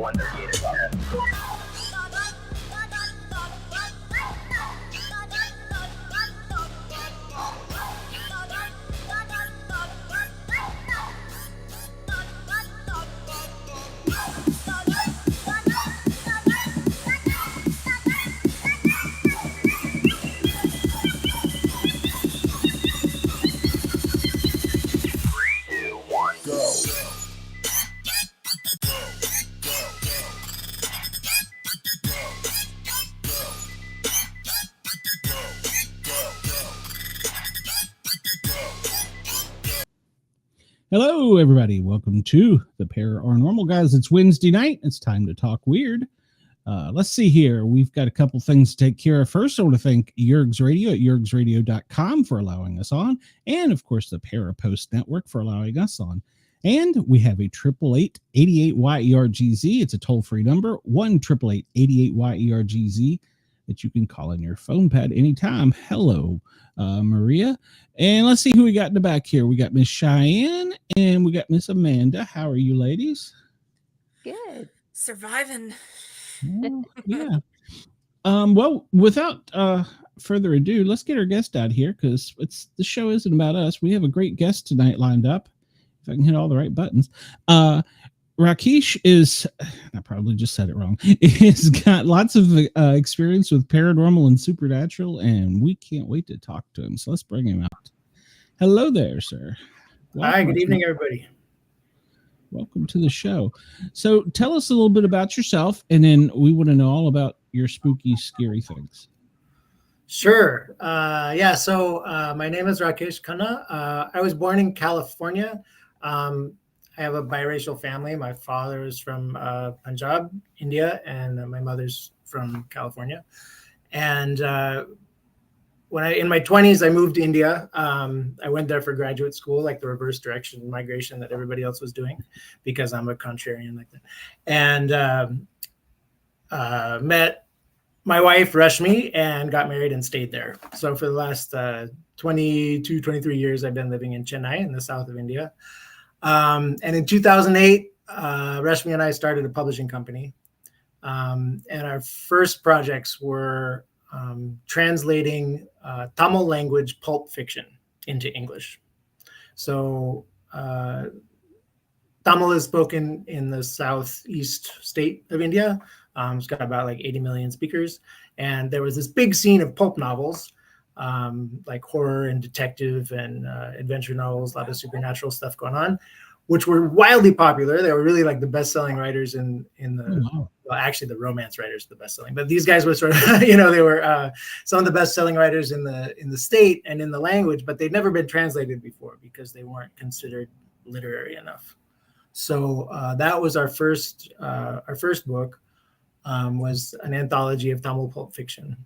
1:38 o'clock. Hello, everybody. Welcome to the Paranormal Guys. It's Wednesday night. It's time to talk weird. Let's see here. We've got a couple things to take care of. First, I want to thank Yergs Radio at yergsradio.com for allowing us on. And, of course, the Parapost Network for allowing us on. And we have a 888-88-YERGZ. It's a toll-free number, 1-888-88-YERGZ, that you can call on your phone pad anytime. Hello, Maria. And let's see who we got in the back here. We got Miss Cheyenne and we got Miss Amanda. How are you, ladies? Good. Surviving. Yeah. Well, without further ado, let's get our guest out here because the show isn't about us. We have a great guest tonight lined up. If I can hit all the right buttons. Rakesh is, I probably just said it wrong, he's got lots of experience with paranormal and supernatural, and we can't wait to talk to him. So let's bring him out. Hello there, sir. Hi, good evening, everybody. Welcome to the show. So tell us a little bit about yourself, and then we want to know all about your spooky, scary things. Sure. So my name is Rakesh Khanna. I was born in California. I have a biracial family. My father is from Punjab, India, and my mother's from California. And when in my 20s, I moved to India. I went there for graduate school, like the reverse direction migration that everybody else was doing, because I'm a contrarian like that. And met my wife, Rashmi, and got married and stayed there. So for the last 22, 23 years, I've been living in Chennai in the south of India. And in 2008, Rashmi and I started a publishing company. And our first projects were translating Tamil language pulp fiction into English. So Tamil is spoken in the southeast state of India. It's got about like 80 million speakers. And there was this big scene of pulp novels, like horror and detective and adventure novels, a lot of supernatural stuff going on, which were wildly popular. They were really like the best-selling writers in the, well, actually the romance writers, the best-selling, but these guys were sort of, they were some of the best-selling writers in the state and in the language, but they'd never been translated before because they weren't considered literary enough. So that was our first book, was an anthology of Tamil pulp fiction.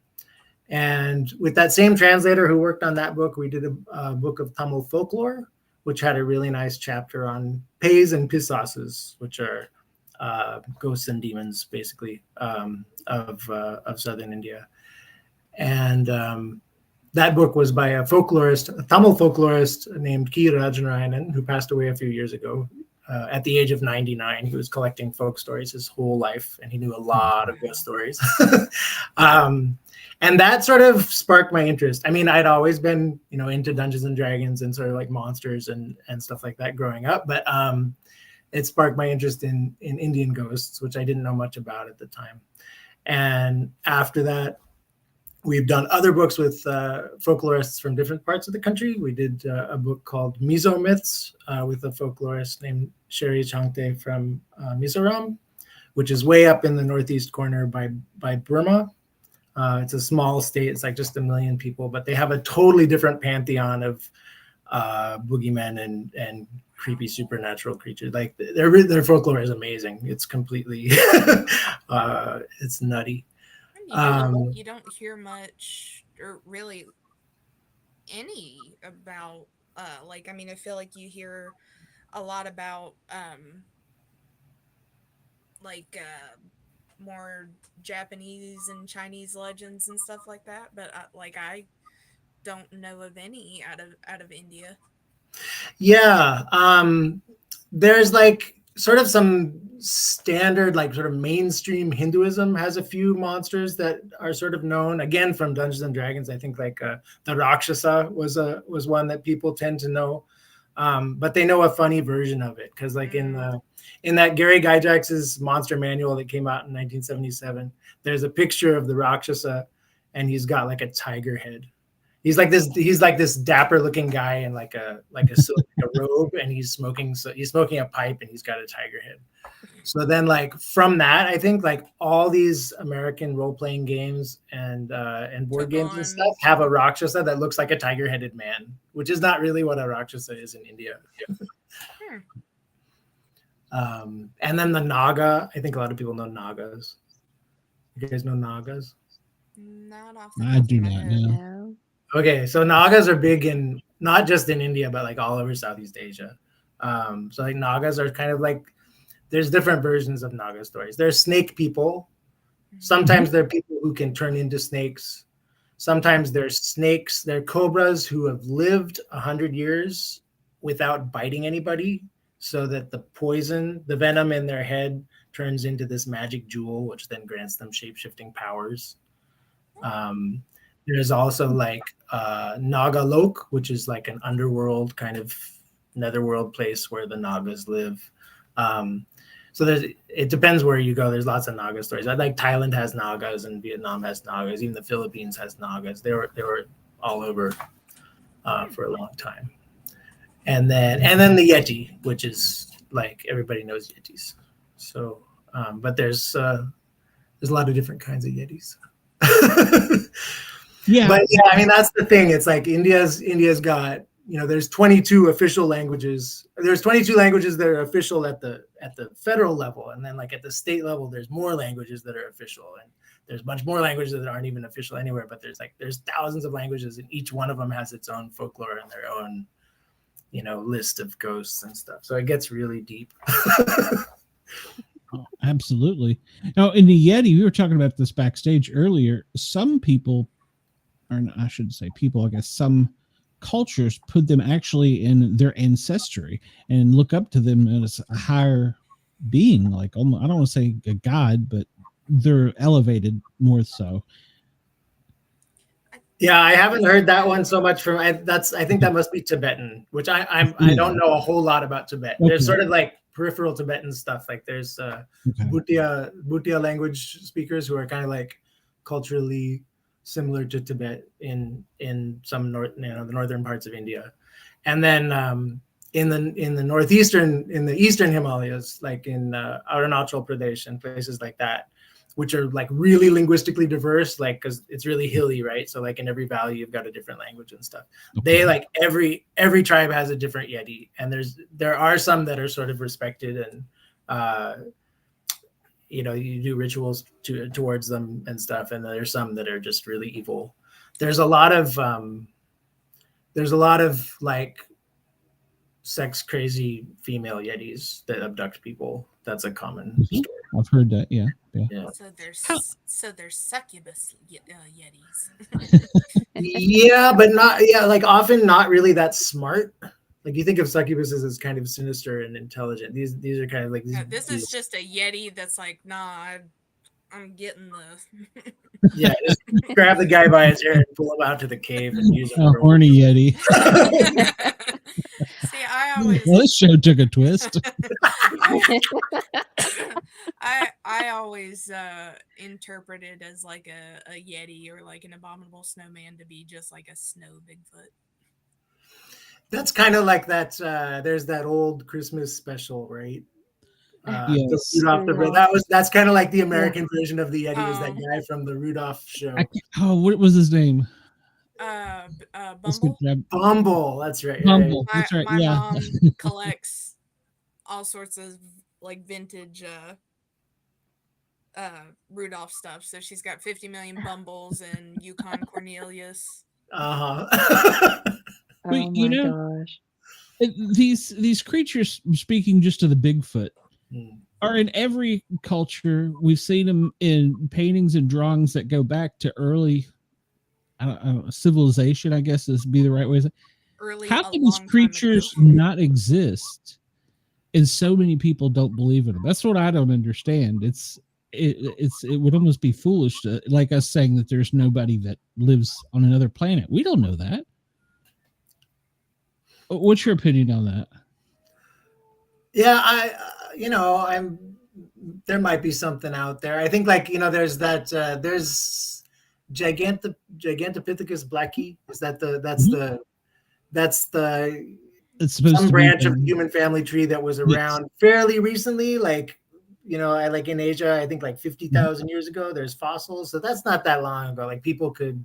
And with that same translator who worked on that book, we did a book of Tamil folklore, which had a really nice chapter on Peys and Pisases, which are ghosts and demons, basically, of southern India. And that book was by a Tamil folklorist named K. Rajanarayanan, who passed away a few years ago. At the age of 99, he was collecting folk stories his whole life, and he knew a lot of ghost stories. And that sort of sparked my interest. I mean, I'd always been, into Dungeons and Dragons and sort of like monsters and stuff like that growing up, but it sparked my interest in Indian ghosts, which I didn't know much about at the time. And after that, we've done other books with folklorists from different parts of the country. We did a book called Mizo Myths with a folklorist named Sherry Changte from Mizoram, which is way up in the northeast corner by Burma. It's a small state. It's like just 1 million people, but they have a totally different pantheon of boogeymen and creepy supernatural creatures. Like their folklore is amazing. It's completely, it's nutty. You don't hear much or really any about I feel like you hear a lot about more Japanese and Chinese legends and stuff like that, but I don't know of any out of India. Yeah, there's like sort of some standard, like sort of mainstream Hinduism has a few monsters that are sort of known, again, from Dungeons and Dragons. I think like the Rakshasa was one that people tend to know, but they know a funny version of it because like in that Gary Gygax's monster manual that came out in 1977, there's a picture of the Rakshasa and he's got like a tiger head. He's like this dapper looking guy in like a robe, and he's smoking a pipe and he's got a tiger head. So then like from that, I think like all these American role-playing games and board games and stuff have a Rakshasa that looks like a tiger-headed man, which is not really what a Rakshasa is in India. And then the Naga, I think a lot of people know Nagas. You guys know Nagas? Not off I do not know. Okay, so Nagas are big in not just in India, but like all over Southeast Asia. So like Nagas are kind of like, there's different versions of Naga stories. There's snake people. Sometimes they're people who can turn into snakes. Sometimes they're snakes. They're cobras who have lived 100 years without biting anybody, so that the poison, the venom in their head turns into this magic jewel, which then grants them shape-shifting powers. There's also like Nagalok, which is like an underworld kind of netherworld place where the Nagas live. So it depends where you go. There's lots of Naga stories. Like Thailand has Nagas and Vietnam has Nagas. Even the Philippines has Nagas. They were all over for a long time. And then the Yeti, which is like everybody knows Yetis. So, but there's a lot of different kinds of Yetis. Yeah, but yeah, I mean that's the thing. It's like India's got, there's 22 official languages. There's 22 languages that are official at the federal level, and then like at the state level, there's more languages that are official, and there's much more languages that aren't even official anywhere. But there's thousands of languages, and each one of them has its own folklore and their own, list of ghosts and stuff. So it gets really deep. Oh, absolutely. Now, in the Yeti, we were talking about this backstage earlier. Some people, or I shouldn't say people, I guess some cultures put them actually in their ancestry and look up to them as a higher being. Like, I don't want to say a god, but they're elevated more so. Yeah, I haven't heard that one so much from. I think that must be Tibetan, which I don't know a whole lot about Tibet. Okay. There's sort of like peripheral Tibetan stuff. Like there's Bhutia language speakers who are kind of like culturally similar to Tibet in some the northern parts of India, and then in the eastern Himalayas, like in Arunachal Pradesh and places like that, which are like really linguistically diverse, like because it's really hilly, right? So like in every valley you've got a different language and stuff. Okay. They like every tribe has a different Yeti, and there are some that are sort of respected and you do rituals towards them and stuff, and there's some that are just really evil. There's a lot of like sex crazy female Yetis that abduct people. That's a common story. I've heard that. Yeah. So there's succubus Yetis. Yeah, but not like often not really that smart. Like you think of succubuses as kind of sinister and intelligent. These are kind of like this is just a Yeti that's like, nah, I'm getting the yeah, just grab the guy by his hair and pull him out to the cave and use him. Horny Yeti. See, I always this show took a twist. I always interpret it as like a Yeti or like an abominable snowman to be just like a snow Bigfoot. That's kind of like that. There's that old Christmas special, right? Yes. That's kind of like the American version of the Yeti. Was that guy from the Rudolph show? What was his name? Bumble. Bumble. That's right. Bumble. That's right. My Yeah. mom collects all sorts of like vintage Rudolph stuff. So she's got 50 million Bumbles and Yukon Cornelius. Uh-huh. Oh my gosh. These creatures, speaking just to the Bigfoot, are in every culture. We've seen them in paintings and drawings that go back to early civilization, I guess is be the right way to say. Early, how can these creatures not exist and so many people don't believe in them. That's what I don't understand. It would almost be foolish to, like us saying that there's nobody that lives on another planet. We don't know that. What's your opinion on that? Yeah, there might be something out there. I think, like, there's there's Gigantopithecus blacki. Is that that's It's supposed some to branch be of the human family tree that was around fairly recently, like, like in Asia, I think like 50,000 years ago, there's fossils. So that's not that long ago. Like, people could,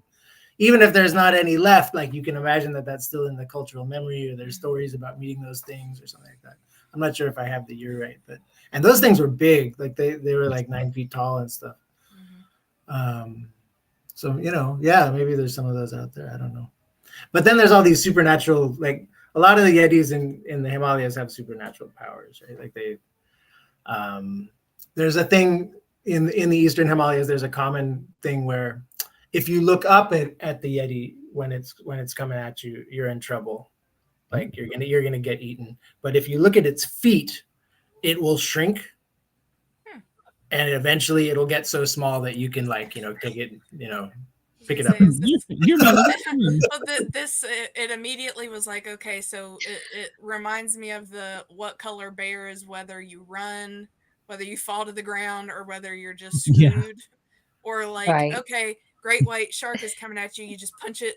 even if there's not any left, like, you can imagine that that's still in the cultural memory, or there's stories about meeting those things or something like that. I'm not sure if I have the year right, and those things were big. Like, they were like 9 feet tall and stuff. So, yeah, maybe there's some of those out there. I don't know. But then there's all these supernatural, like, a lot of the Yetis in the Himalayas have supernatural powers, right? Like, there's a thing in the Eastern Himalayas. There's a common thing where if you look up at the Yeti when it's coming at you, you're in trouble. Like, you're gonna get eaten. But if you look at its feet, it will shrink, and eventually it'll get so small that you can, like, take it, pick it up. It immediately was like, okay, so it reminds me of the what color bear is whether you run, whether you fall to the ground, or whether you're just screwed, or like, okay, great white shark is coming at you, you just punch it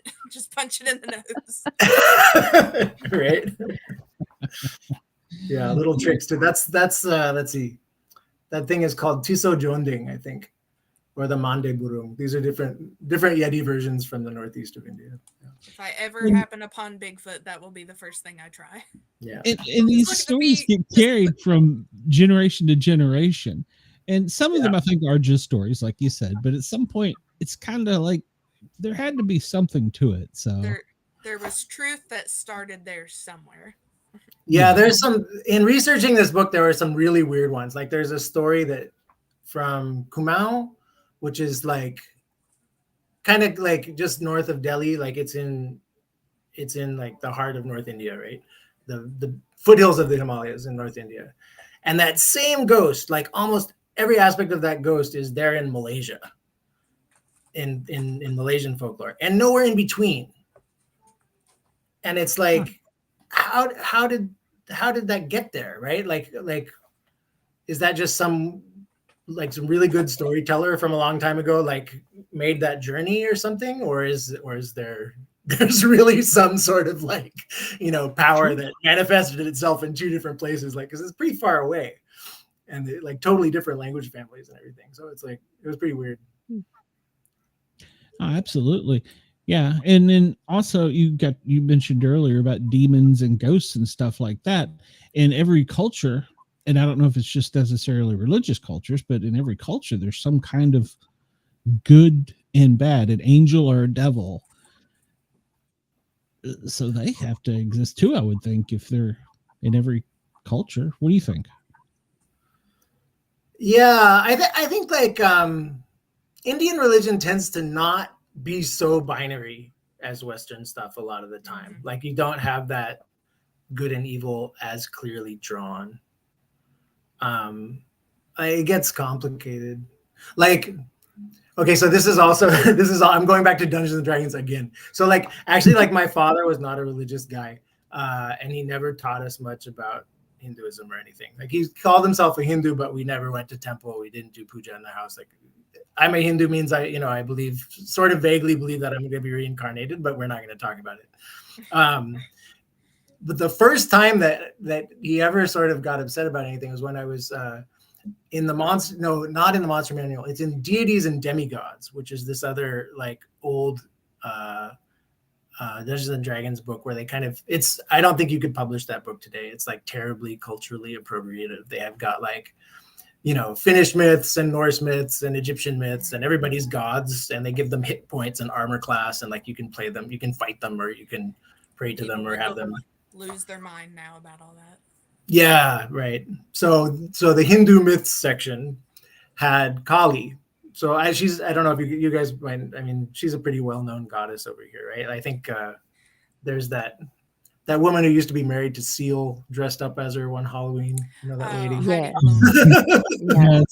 in the nose. Right. Yeah, little tricks too. That's let's see, that thing is called Tiso Jonding, I think, or the Mande Burung. These are different Yeti versions from the northeast of India. Yeah. If I ever happen upon Bigfoot, that will be the first thing I try. Yeah. And these stories get carried from generation to generation. And some of them, I think, are just stories, like you said. But at some point, it's kind of like there had to be something to it. So there was truth that started there somewhere. Yeah, there's some, in researching this book, there were some really weird ones. Like, there's a story that from Kumaon, which is like kind of like just north of Delhi. Like, it's in like the heart of North India, right? The foothills of the Himalayas in North India. And that same ghost, like almost every aspect of that ghost is there in Malaysia, in Malaysian folklore, and nowhere in between. And it's like, how did that get there, right? Like, is that just some really good storyteller from a long time ago, like, made that journey or something, or is there's really some sort of, like, power that manifested itself in two different places, like, because it's pretty far away, and like totally different language families and everything. So it's like, it was pretty weird. Oh, absolutely. Yeah. And then also you mentioned earlier about demons and ghosts and stuff like that. In every culture, and I don't know if it's just necessarily religious cultures, but in every culture, there's some kind of good and bad, an angel or a devil. So they have to exist too, I would think, if they're in every culture. What do you think? Yeah, I think like Indian religion tends to not be so binary as Western stuff a lot of the time. Like, you don't have that good and evil as clearly drawn. It gets complicated. Like, okay, so this is I'm going back to Dungeons and Dragons again. So, like, actually, like, my father was not a religious guy, and he never taught us much about Hinduism or anything. Like, he called himself a Hindu, but we never went to temple. We didn't do puja in the house. Like, I'm a Hindu means I believe, sort of vaguely believe, that I'm going to be reincarnated, but we're not going to talk about it. But the first time that he ever sort of got upset about anything was when I was in the monster. No, not in the Monster Manual. It's in Deities and Demigods, which is this other, like, old Dungeons and Dragons book where they kind of, I don't think you could publish that book today. It's like terribly culturally appropriative. They have got, like, Finnish myths and Norse myths and Egyptian myths and everybody's gods, and they give them hit points and armor class, and, like, you can play them, you can fight them, or you can pray to them, or have them lose their mind now about all that. Yeah, right. So the Hindu myths section had Kali. So I don't know if you guys might, I mean, she's a pretty well-known goddess over here, right? I think there's that that woman who used to be married to Seal dressed up as her one Halloween. You know that lady? Heidi Yeah. Klum.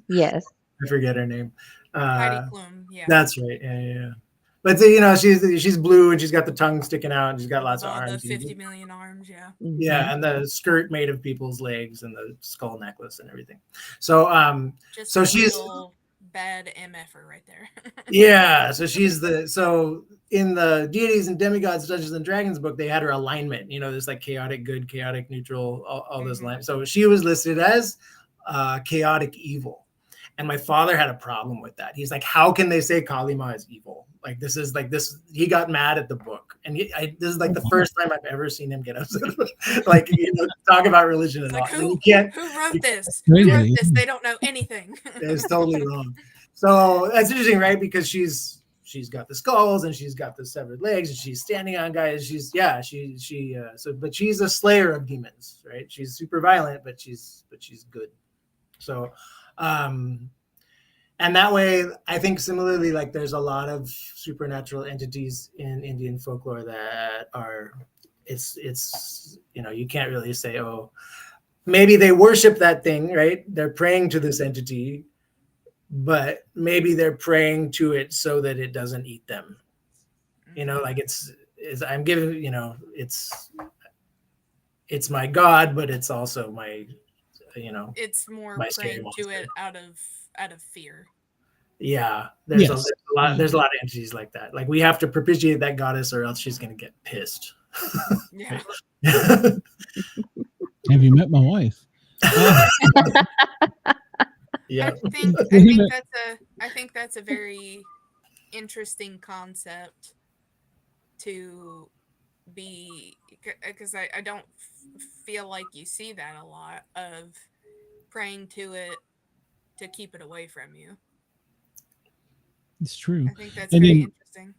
Yes. I forget her name. Heidi Klum, yeah. That's right. Yeah. But you know, she's blue and she's got the tongue sticking out and she's got lots of arms. The 50 million arms, yeah. Yeah, and the skirt made of people's legs and the skull necklace and everything. So Just so a she's real bad MFer right there. yeah, so in the Deities and Demigods, Dungeons and Dragons book, they had her alignment, you know, this like chaotic good, chaotic neutral, all those lines. So she was listed as chaotic evil. And my father had a problem with that. He's like, how can they say Kalima is evil? Like this. He got mad at the book. And this is like the first time I've ever seen him get upset. Like, you know, talk about religion and all. Like, who wrote this? Crazy. Who wrote this? They don't know anything. It's totally wrong. So that's interesting, right? Because she's got the skulls and she's got the severed legs and she's standing on guys. But she's a slayer of demons, right? She's super violent, but she's good. So and that way, I think similarly, like there's a lot of supernatural entities in Indian folklore that are, it's you know, you can't really say, oh, maybe they worship that thing, right? They're praying to this entity, but maybe they're praying to it so that it doesn't eat them. You know, like I'm giving, you know, it's my God, but it's also my, you know, it's more praying to it out of fear. Yeah, there's a lot of entities like that. Like we have to propitiate that goddess or else she's gonna get pissed. Yeah. Have you met my wife? Yeah. I think that's a very interesting concept to be, because I don't feel like you see that a lot, of praying to it to keep it away from you. It's true. I think that's very interesting.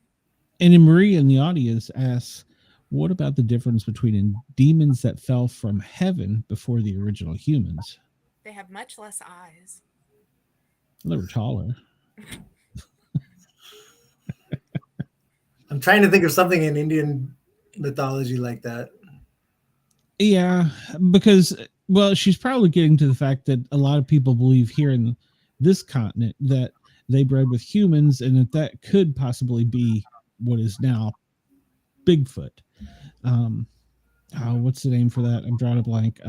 And Marie in the audience asks, what about the difference between demons that fell from heaven before the original humans? They have much less eyes. They were taller. I'm trying to think of something in Indian mythology like that. Yeah, because, well, she's probably getting to the fact that a lot of people believe here in this continent that they bred with humans and that could possibly be what is now Bigfoot. What's the name for that? I'm drawing a blank.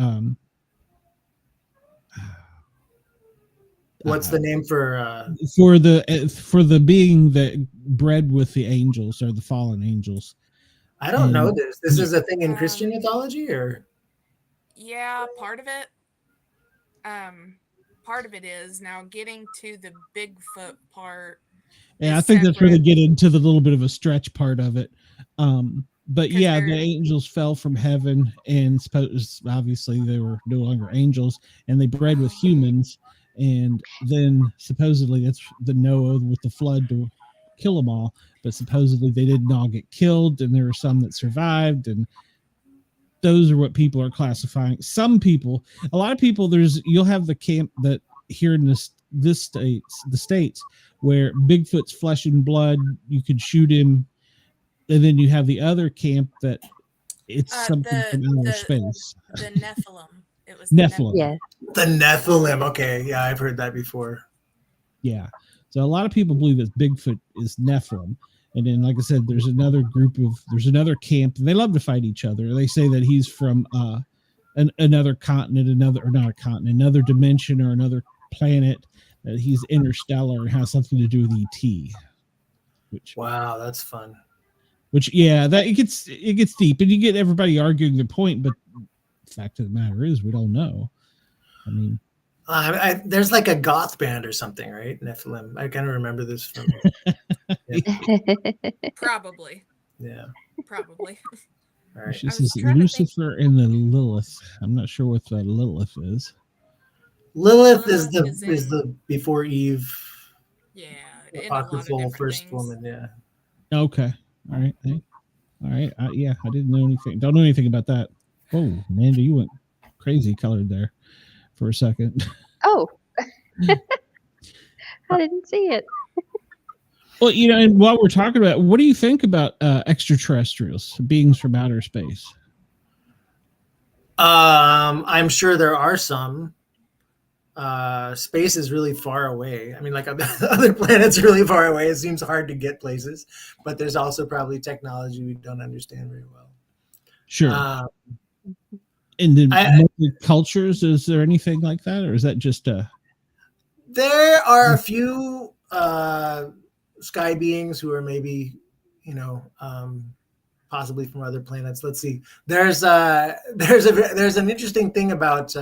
What's the name for the being that bred with the angels or the fallen angels? I don't know this. This is a thing in Christian mythology, or? Yeah, part of it. Part of it is now getting to the Bigfoot part. Yeah, I think that's where they get into the little bit of a stretch part of it. But yeah, the angels fell from heaven, and obviously they were no longer angels, and they bred with humans. And then supposedly that's the Noah with the flood to kill them all. But supposedly they didn't all get killed, and there were some that survived. And those are what people are classifying. Some people, a lot of people, you'll have the camp that here in the states where Bigfoot's flesh and blood, you could shoot him. And then you have the other camp that it's something from outer space. The Nephilim. It was Nephilim. Yeah. The Nephilim. Okay. Yeah, I've heard that before. Yeah. So a lot of people believe that Bigfoot is Nephilim. And then, like I said, there's another another camp. And they love to fight each other. They say that he's from another continent, another dimension or another planet, that he's interstellar and has something to do with ET. Wow, that's fun. That it gets deep, and you get everybody arguing their point, but the fact of the matter is we don't know. I mean, there's like a goth band or something, right? Nephilim. I kind of remember this from. Probably. Yeah. Probably. All right. This is Lucifer and the Lilith. I'm not sure what the Lilith is. Lilith is the before Eve. Yeah. The apocryphal first woman. Yeah. Okay. All right. Yeah, I didn't know anything. Don't know anything about that. Oh, Amanda, you went crazy colored there for a second. Oh, I didn't see it. Well, and while we're talking about, what do you think about extraterrestrials, beings from outer space? I'm sure there are some. Space is really far away. I mean, like other planets are really far away. It seems hard to get places, but there's also probably technology we don't understand very well. Sure. In the cultures, is there anything like that, or is that just a? There are a few sky beings who are maybe, possibly from other planets. Let's see. There's an interesting thing about.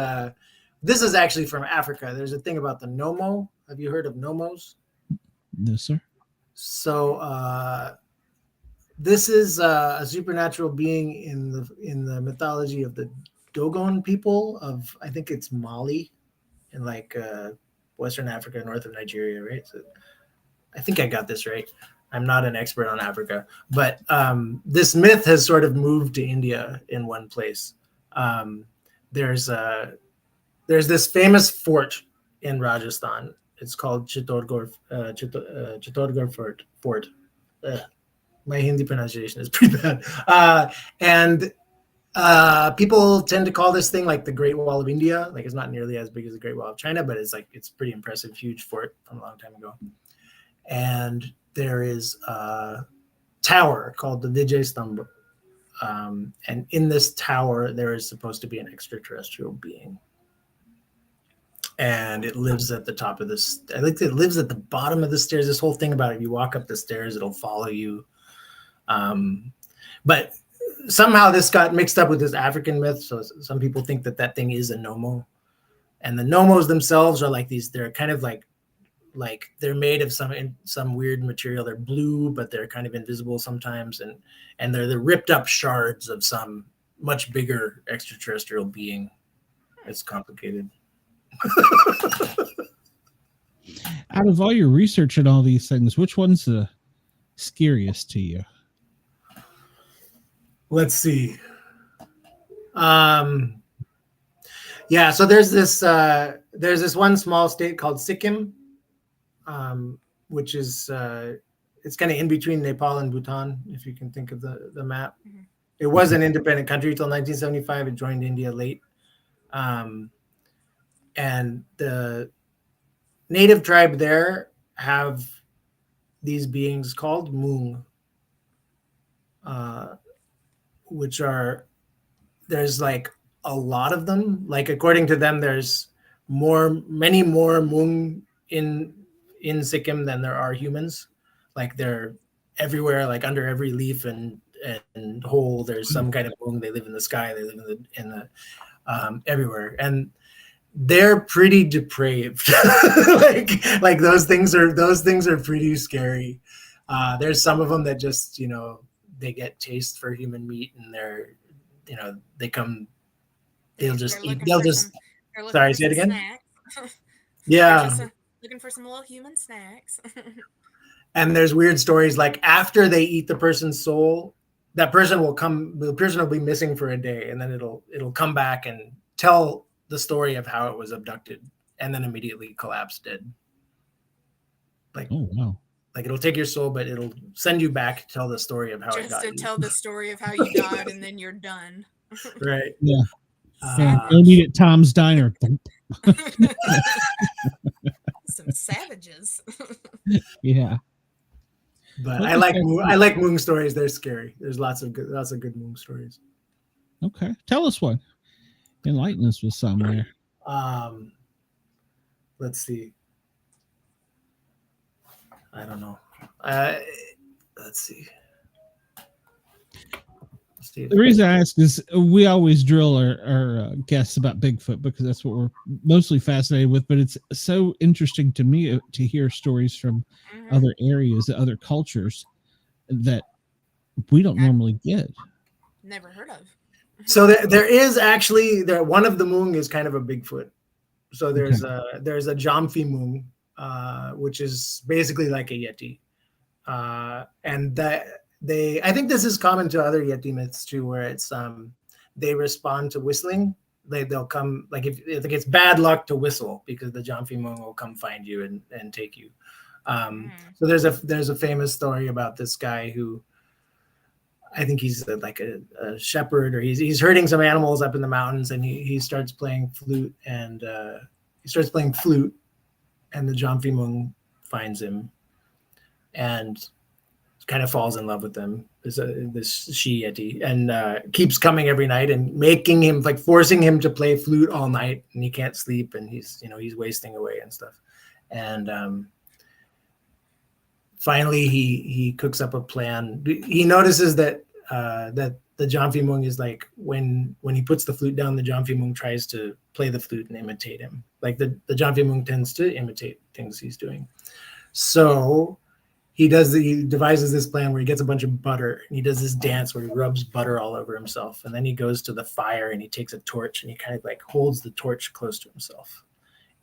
This is actually from Africa. There's a thing about the Nomo. Have you heard of Nomos? No, sir. So this is a supernatural being in the mythology of the Dogon people of, I think it's Mali, in like Western Africa, north of Nigeria, right? So I think I got this right. I'm not an expert on Africa, but this myth has sort of moved to India in one place. There's this famous fort in Rajasthan. It's called Chittorgarh Fort. My Hindi pronunciation is pretty bad. And people tend to call this thing like the Great Wall of India. Like, it's not nearly as big as the Great Wall of China, but it's pretty impressive, huge fort from a long time ago. And there is a tower called the Vijay Stambha. And in this tower, there is supposed to be an extraterrestrial being. And it lives at the top of this. I think it lives at the bottom of the stairs. This whole thing about if you walk up the stairs, it'll follow you. But somehow this got mixed up with this African myth. So some people think that thing is a Nomo. And the Nomos themselves are like these. They're kind of like they're made of some weird material. They're blue, but they're kind of invisible sometimes. And they're the ripped up shards of some much bigger extraterrestrial being. It's complicated. Out of all your research and all these things, which one's the scariest to you? Let's see. So there's this one small state called Sikkim, which is it's kind of in between Nepal and Bhutan, if you can think of the map. Mm-hmm. It was an independent country until 1975. It joined India late. And the native tribe there have these beings called Moong, which there's like a lot of them. Like, according to them, there's many more Moong in Sikkim than there are humans. Like, they're everywhere, like under every leaf and hole. There's some kind of Moong. They live in the sky. They live in the everywhere. And they're pretty depraved. like those things are pretty scary. There's some of them that just, they get taste for human meat, and sorry, say it again. Yeah. Looking for some little human snacks. And there's weird stories, like after they eat the person's soul, the person will be missing for a day, and then it'll come back and tell the story of how it was abducted, and then immediately collapse dead. Like, oh wow! Like, it'll take your soul, but it'll send you back to tell the story of how it got you. Just to tell the story of how you died, and then you're done. Right? Yeah. Go meet at Tom's Diner. Some savages. Yeah. But I like Moong stories. They're scary. There's lots of good Moong stories. Okay, tell us one. Enlighten us with some there. Let's see. I don't know. Let's see. The reason I ask is we always drill our guests about Bigfoot because that's what we're mostly fascinated with. But it's so interesting to me to hear stories from other areas, other cultures that we don't normally get. Never heard of. So there is actually one of the Moong is kind of a Bigfoot. So there's a Jamfi Moong, which is basically like a Yeti, and I think this is common to other Yeti myths too, where it's they respond to whistling. They'll come, like if it's bad luck to whistle, because the Jamfi Moong will come find you and take you. So there's a famous story about this guy who I think he's like a shepherd, or he's herding some animals up in the mountains, and he starts playing flute, and the Jamfi Mung finds him and kind of falls in love with him, this she yeti, and keeps coming every night and making him, like, forcing him to play flute all night, and he can't sleep, and he's wasting away and stuff. And finally he cooks up a plan. He notices that the Jamfi Mung is like, when he puts the flute down, the Jamfi Mung tries to play the flute and imitate him. Like the Jamfi Mung tends to imitate things he's doing. So he devises this plan where he gets a bunch of butter, and he does this dance where he rubs butter all over himself. And then he goes to the fire and he takes a torch and he kind of like holds the torch close to himself.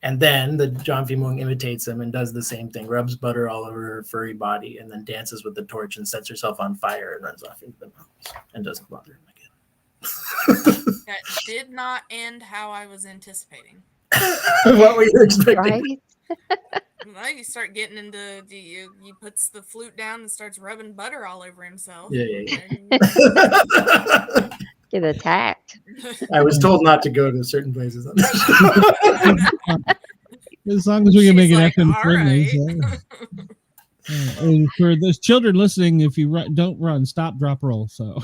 And then the Jamfi Mung imitates him and does the same thing, rubs butter all over her furry body, and then dances with the torch and sets herself on fire and runs off into the mountains and doesn't bother him again. That did not end how I was anticipating. What were you expecting? Right? Well, you start getting into he puts the flute down and starts rubbing butter all over himself. Yeah. Get attacked. I was told not to go to certain places. As long as we can make it She's FM like, friendly. "All So. And for those children listening, if you don't run, stop, drop, roll. So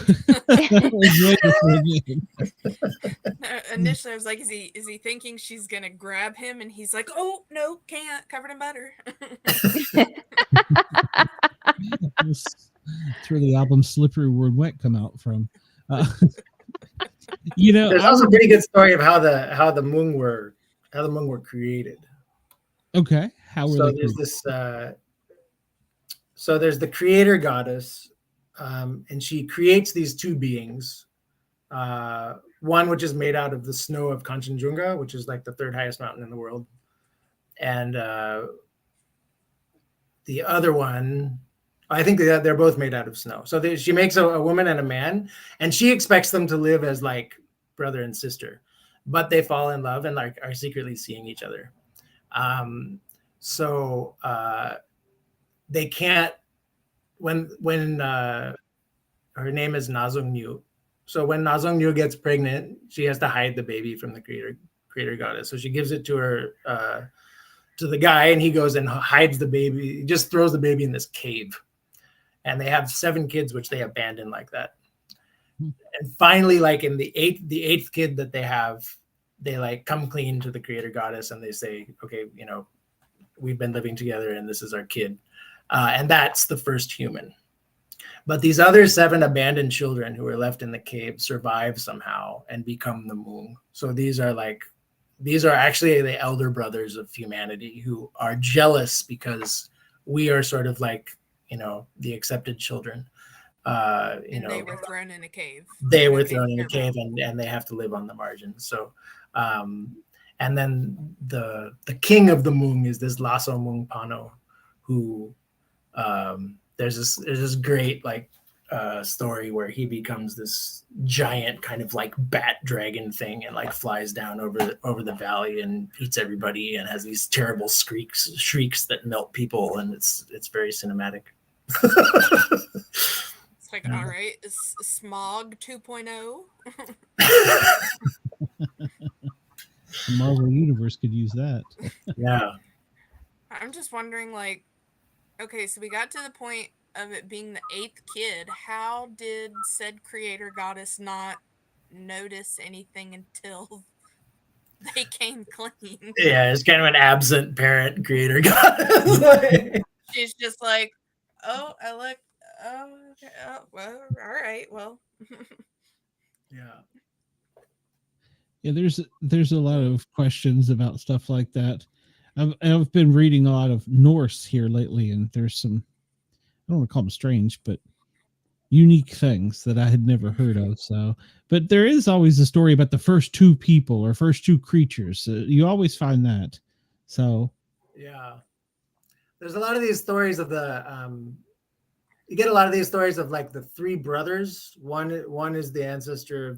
initially I was like, is he thinking she's gonna grab him? And he's like, oh no, can't, covered in butter. That's where the album "Slippery Word Wet" come out from. There's also a pretty good story of how the Hmong were created. Okay, how were they there's created? So there's the creator goddess, and she creates these two beings. One which is made out of the snow of Kanchenjunga, which is like the third highest mountain in the world, and the other one, I think they're both made out of snow. So she makes a woman and a man, and she expects them to live as like brother and sister, but they fall in love and like are secretly seeing each other. They can't, when her name is Nazong Nyu. So when Nazong Nyu gets pregnant, she has to hide the baby from the creator goddess. So she gives it to her, to the guy, and he goes and hides the baby. He just throws the baby in this cave, and they have 7 kids, which they abandon like that. And finally, like in the eighth kid that they have, they like come clean to the creator goddess, and they say, okay, we've been living together and this is our kid. And that's the first human. But these other 7 abandoned children who are left in the cave survive somehow and become the Mung. So these are actually the elder brothers of humanity who are jealous because we are sort of like, the accepted children. They were thrown in a cave. They were thrown in a cave, and they have to live on the margins. So, and then the king of the Mung is this Lasso Mung Pano, who there's this great like story where he becomes this giant kind of like bat dragon thing and like flies down over the valley and eats everybody and has these terrible shrieks that melt people, and it's very cinematic. It's like, all right, is Smog 2.0? The Marvel Universe could use that. Yeah. I'm just wondering, like, okay, so we got to the point of it being the 8th kid. How did said creator goddess not notice anything until they came clean? Yeah, it's kind of an absent parent creator goddess. She's just like, oh, okay, oh, well, all right, well. Yeah. Yeah, there's a lot of questions about stuff like that. I've been reading a lot of Norse here lately, and there's some, I don't want to call them strange, but unique things that I had never heard of. So, but there is always a story about the first 2 people or first 2 creatures. You always find that. So, yeah, there's a lot of these stories of you get a lot of these stories of like the 3 brothers. One is the ancestor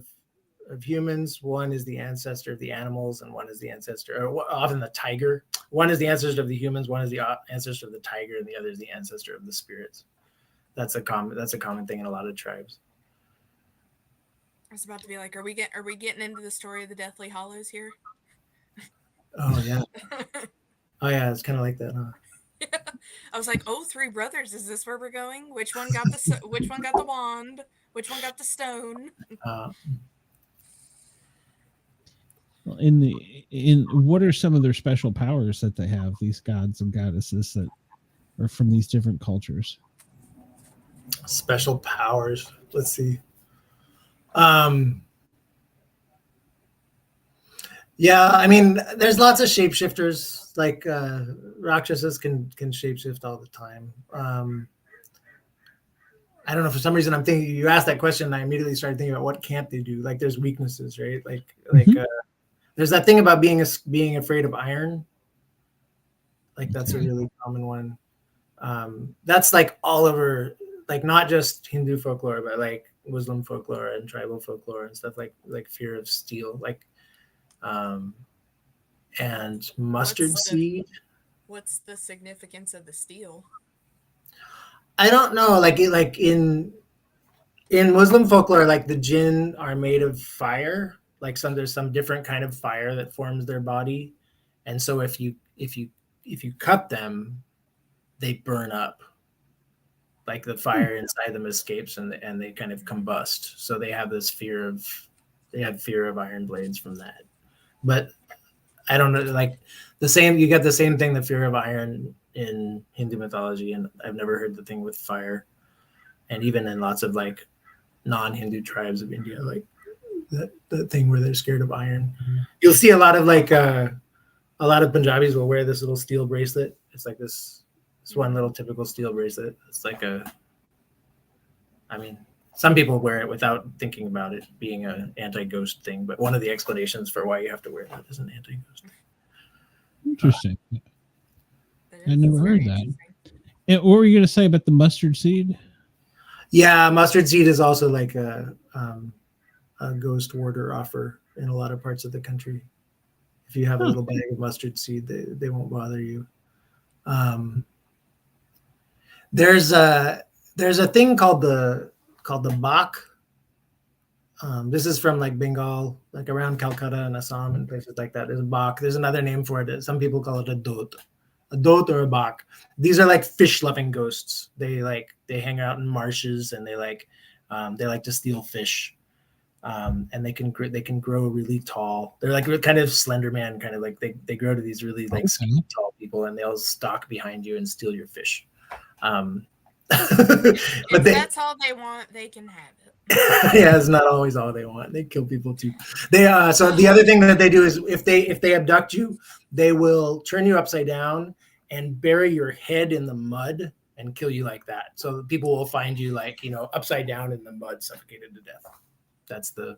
of humans, one is the ancestor of the animals, and one is the ancestor, or often the tiger. One is the ancestor of the humans, one is the ancestor of the tiger, and the other is the ancestor of the spirits. That's a common thing in a lot of tribes. was about to be like, are we getting into the story of the Deathly Hallows here? Oh yeah. Oh yeah, it's kind of like that, huh? Yeah. I was like, oh, three brothers. Is this where we're going? Which one got the wand? Which one got the stone? Well, in what are some of their special powers that they have? These gods and goddesses that are from these different cultures. Special powers. Let's see. Yeah, I mean, there's lots of shapeshifters. Like Rakshasas can shapeshift all the time. I don't know, for some reason I'm thinking, you asked that question and I immediately started thinking about what can't they do. Like there's weaknesses, right? Like there's that thing about being afraid of iron. Like that's a really common one. That's like all over, like not just Hindu folklore, but like Muslim folklore and tribal folklore and stuff, like fear of steel, like and mustard seed. What's the significance of the steel? I don't know. Like in Muslim folklore, like the jinn are made of fire. Like there's some different kind of fire that forms their body, and so if you cut them, they burn up. Like the fire inside them escapes and they kind of combust. So they have this fear of iron blades from that. But I don't know, like you get the same thing, the fear of iron in Hindu mythology, and I've never heard the thing with fire. And even in lots of like non-Hindu tribes of India, like the thing where they're scared of iron. Mm-hmm. You'll see a lot of Punjabis will wear this little steel bracelet. It's like this one little typical steel bracelet. It's like some people wear it without thinking about it being an anti-ghost thing, but one of the explanations for why you have to wear that is an anti-ghost thing. Interesting. I never heard that. And what were you going to say about the mustard seed? Yeah, mustard seed is also like a ghost warder offer in a lot of parts of the country. If you have a little bag of mustard seed, they won't bother you. There's a thing called the Bak. This is from like Bengal, like around Calcutta and Assam and places like that. There's a Bak. There's another name for it. Some people call it a dot or a Bak. These are like fish-loving ghosts. They hang out in marshes and they like to steal fish. And they can grow really tall. They're like kind of Slender Man, kind of like they grow to these really like skinny, tall people, and they'll stalk behind you and steal your fish. But that's all they want, they can have it. Yeah, it's not always all they want. They kill people too. So the other thing that they do is if they abduct you, they will turn you upside down and bury your head in the mud and kill you like that. So people will find you like, upside down in the mud, suffocated to death. That's the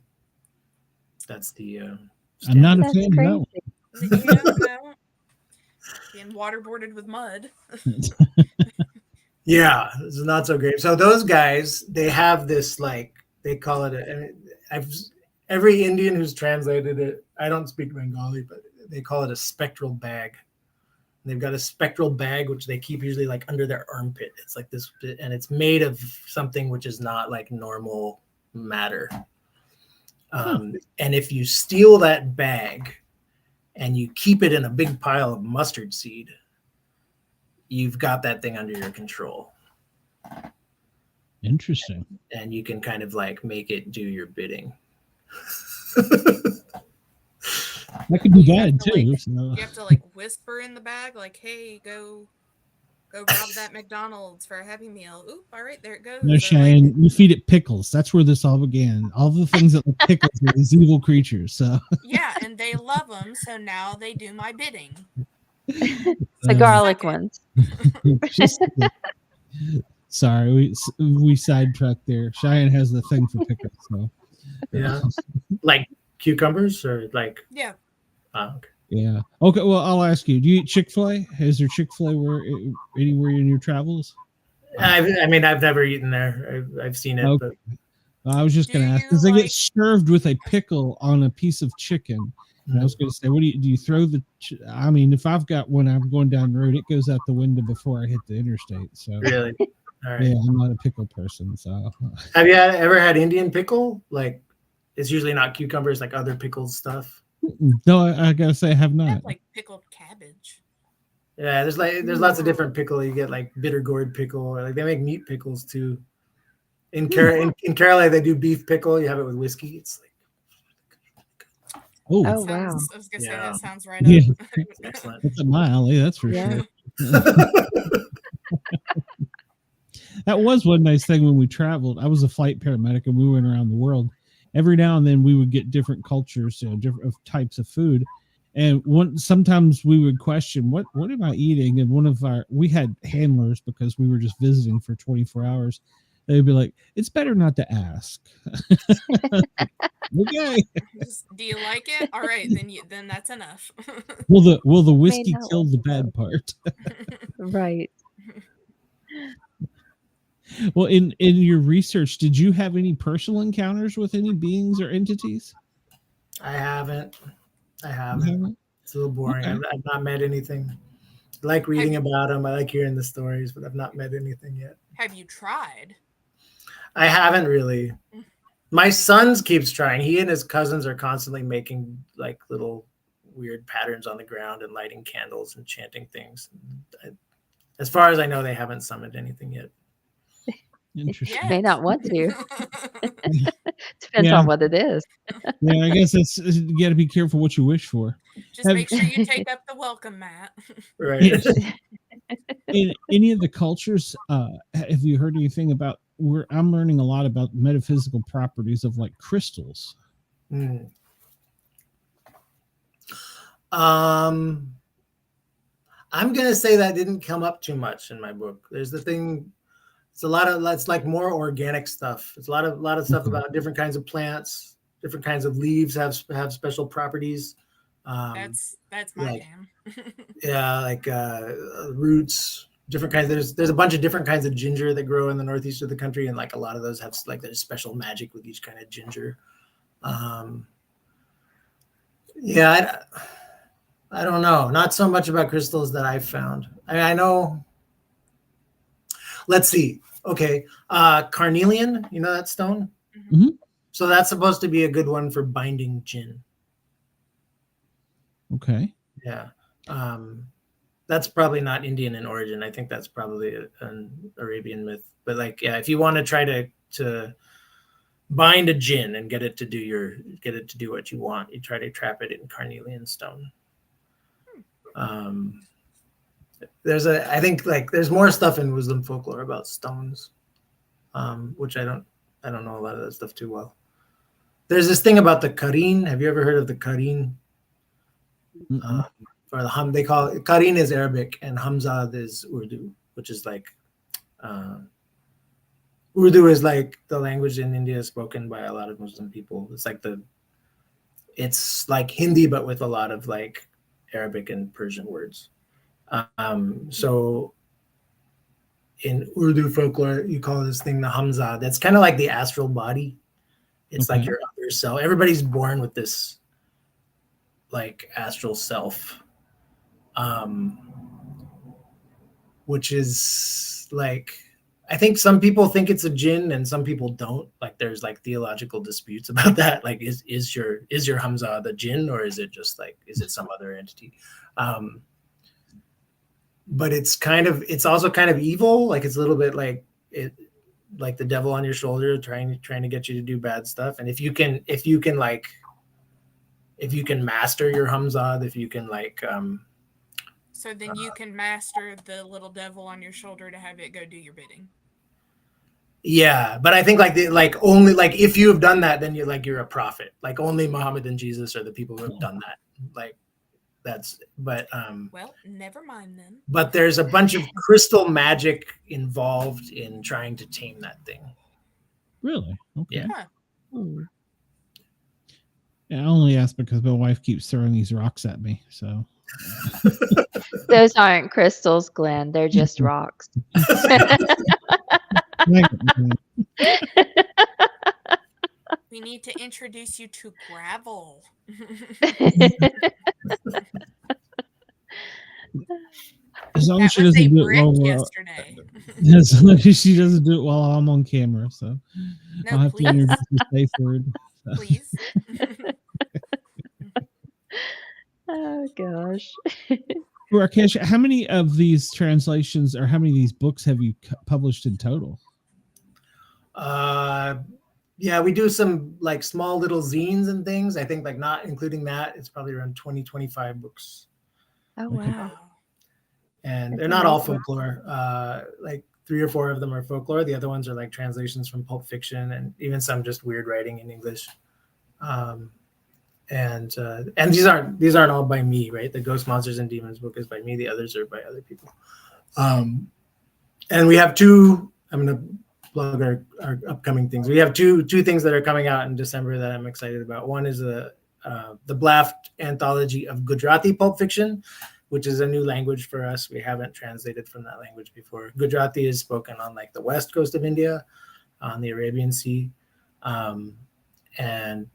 I'm not a fan of that one. Being waterboarded with mud. Yeah, it's not so great. So those guys, they have this, like, they call it every Indian who's translated it, I don't speak Bengali, but they call it a spectral bag. They've got a spectral bag which they keep usually like under their armpit. It's like this, and it's made of something which is not like normal matter. And if you steal that bag and you keep it in a big pile of mustard seed, you've got that thing under your control. Interesting. And you can kind of like make it do your bidding. That could be bad too. You have to like whisper in the bag, like, "Hey, go rob that McDonald's for a Happy Meal." Oop! All right, there it goes. No, Cheyenne, you feed it pickles. That's where this all began. All the things that look pickles are these evil creatures. So yeah, and they love them, so now they do my bidding. The garlic ones. Sorry, we sidetracked there. Cheyenne has the thing for pickles. So yeah, like cucumbers or like okay. Yeah. Okay. Well, I'll ask you. Do you eat Chick-fil-A? Is there Chick-fil-A anywhere in your travels? I've never eaten there. I've seen it. Okay. But I was just going to ask because they get served with a pickle on a piece of chicken. And I was going to say, what do you throw the? I mean, if I've got one, I'm going down the road. It goes out the window before I hit the interstate. So really, all right. Yeah, I'm not a pickle person. So have you ever had Indian pickle? Like, It's usually not cucumbers, like other pickled stuff. No, I gotta say I have I not. have, like pickled cabbage. Yeah, there's lots of different pickle. You get like bitter gourd pickle, or like they make meat pickles too. In Kerala, they do beef pickle. You have it with whiskey. It's like Oh, Oh, wow. I was gonna say Yeah. that sounds right Yeah. up. excellent. that's up my alley, that's for Yeah. sure. That was one nice thing when we traveled. I was a flight paramedic and we went around the world. Every now and then we would get different cultures, different types of food. And sometimes we would question, what am I eating? And we had handlers because we were just visiting for 24 hours. They'd be like, it's better not to ask. Okay. Do you like it? All right, then that's enough. Will the whiskey not kill like the it, bad part? Right. Well, in your research, did you have any personal encounters with any beings or entities? I haven't. You haven't? It's a little boring. Okay. I've not met anything. I like reading about them. I like hearing the stories, but I've not met anything yet. Have you tried? I haven't really. My son keeps trying. He and his cousins are constantly making like little weird patterns on the ground and lighting candles and chanting things. As far as I know, they haven't summoned anything yet. Interesting. Yeah. May not want to. Depends Yeah. on what it is. Yeah, I guess you got to be careful what you wish for. Just make sure you take up the welcome mat. Right. In any of the cultures, have you heard anything about I'm learning a lot about metaphysical properties of like crystals. I'm gonna say that didn't come up too much in my book. There's the thing. It's like more organic stuff. It's a lot of stuff about different kinds of plants, different kinds of leaves have special properties. That's my like, jam. Yeah, like roots, different kinds. There's a bunch of different kinds of ginger that grow in the northeast of the country, and like a lot of those have like there's special magic with each kind of ginger. Yeah, I don't know. Not so much about crystals that I've found. I know. Let's see. Okay, carnelian. You know that stone? Mm-hmm. So that's supposed to be a good one for binding jinn. Okay. Yeah. That's probably not Indian in origin. I think that's probably an Arabian myth. But like, yeah, if you want to try to bind a jinn and get it to do what you want, you try to trap it in carnelian stone. I think like there's more stuff in wisdom folklore about stones, which I don't know a lot of that stuff too well. There's this thing about the kareen. Have you ever heard of the kareen? Or the hum, they call it kareen is Arabic and hamza is Urdu, which is like Urdu is like the language in India spoken by a lot of Muslim people. It's like Hindi but with a lot of like Arabic and Persian words. So in Urdu folklore, you call this thing the hamza. That's kind of like the astral body. It's like your other self. Everybody's born with this like astral self, which is like, I think some people think it's a jinn and some people don't. Like there's like theological disputes about that. Like is your hamza the jinn or is it just like, is it some other entity? But it's also kind of evil. Like it's a little bit like the devil on your shoulder trying to get you to do bad stuff. And if you can master your hamza, if you can like so then you can master the little devil on your shoulder to have it go do your bidding. Yeah, but I think only if you have done that, then you're a prophet. Like only Muhammad and Jesus are the people who have done that. Like that's well, never mind then. But there's a bunch of crystal magic involved in trying to tame that thing. Really? Okay. Yeah. Huh. Yeah, I only ask because my wife keeps throwing these rocks at me. So Those aren't crystals, Glenn. They're just rocks. We need to introduce you to gravel. As long as she doesn't do it while yesterday. As long as she doesn't do it while I'm on camera, so No, I'll have to introduce a safe word. please. Oh gosh. Rakesh, how many of these translations or how many of these books have you published in total? Yeah, we do some like small little zines and things. I think like not including that, it's probably around 20, 25 books. Oh wow. And That's they're not all amazing. folklore. Like 3 or 4 of them are folklore. The other ones are like translations from Pulp Fiction and even some just weird writing in English. And these aren't all by me, right? The Ghost, Monsters, and Demons book is by me. The others are by other people. And we have 2. I'm gonna plug our upcoming things. We have two things that are coming out in December that I'm excited about. One is the Blaft anthology of Gujarati pulp fiction, which is a new language for us. We haven't translated from that language before. Gujarati is spoken on like the west coast of India, on the Arabian Sea, and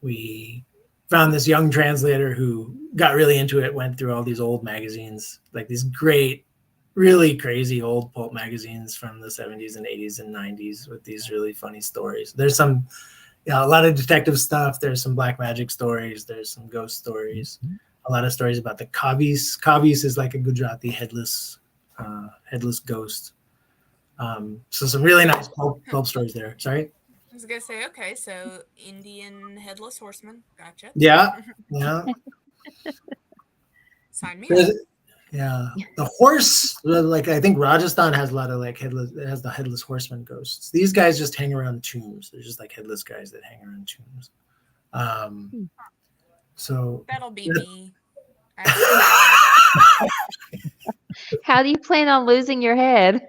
we found this young translator who got really into it, went through all these old magazines, like these great, really crazy old pulp magazines from the 70s and 80s and 90s with these really funny stories. There's some, a lot of detective stuff. There's some black magic stories. There's some ghost stories. A lot of stories about the Kavis. Kavis is like a Gujarati headless ghost. So some really nice pulp stories there. Sorry? I was going to say, okay, so Indian headless horseman. Gotcha. Yeah. Sign me up. Yeah, the horse, like I think Rajasthan has a lot of like headless. It has the headless horseman ghosts. These guys just hang around tombs. They're just like headless guys that hang around tombs. So that'll be me. How do you plan on losing your head?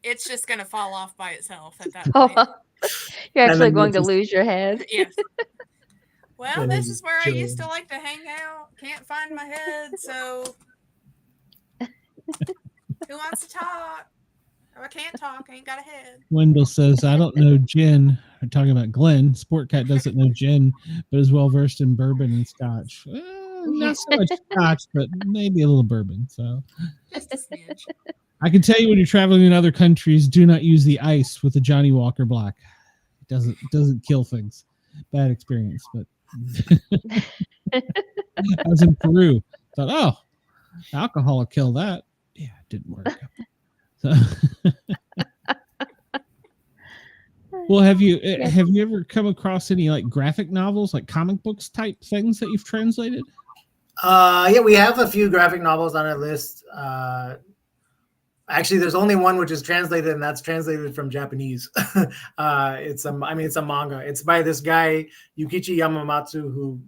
It's just gonna fall off by itself at that point. You're actually going to lose your head. Yes. Well, this is where I used to like to hang out. Can't find my head, so who wants to talk? Oh, I can't talk. I ain't got a head. Wendell says, I don't know gin. I'm talking about Glenn. Sportcat doesn't know gin, but is well versed in bourbon and scotch. Not so much scotch, but maybe a little bourbon. So just a smidge. I can tell you when you're traveling in other countries, do not use the ice with the Johnny Walker Black. It doesn't kill things. Bad experience, but I was in Peru. Thought, oh, alcohol will kill that. Yeah, it didn't work. So, well, have you ever come across any like graphic novels, like comic books type things that you've translated? Yeah, we have a few graphic novels on our list. Actually, there's only one which is translated, and that's translated from Japanese. It's a manga. It's by this guy Yukichi Yamamatsu, who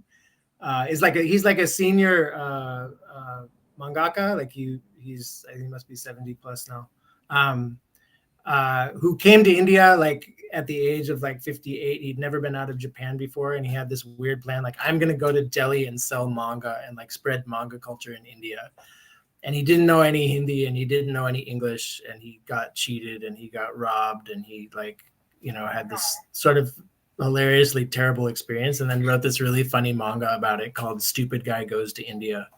is he's like a senior mangaka. Like I think he must be 70 plus now. Who came to India like at the age of like 58. He'd never been out of Japan before, and he had this weird plan, like I'm gonna go to Delhi and sell manga and like spread manga culture in India. And he didn't know any Hindi and he didn't know any English, and he got cheated and he got robbed, and he had this sort of hilariously terrible experience, and then wrote this really funny manga about it called Stupid Guy Goes to India,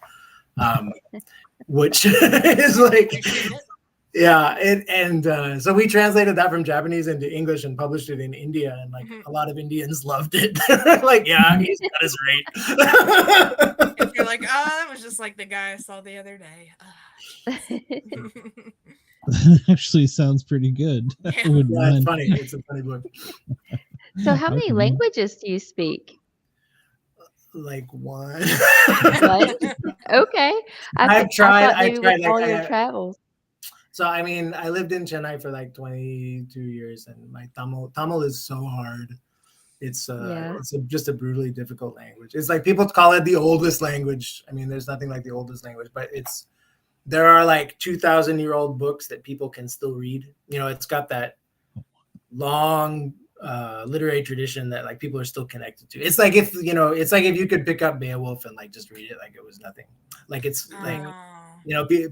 which is like, yeah. So we translated that from Japanese into English and published it in India, and like a lot of Indians loved it. Like, yeah, he's got his rate. If you're like, oh, that was just like the guy I saw the other day. Actually sounds pretty good. Yeah, it's funny. It's a funny book. So how many languages do you speak? Like one. What? Okay. I've tried all your travels. So I mean, I lived in Chennai for like 22 years, and my Tamil is so hard. It's just a brutally difficult language. It's like people call it the oldest language. I mean, there's nothing like the oldest language, but there are like 2,000-year-old books that people can still read. You know, it's got that long literary tradition that like people are still connected to. It's like if you could pick up Beowulf and like just read it like it was nothing. Like it's like,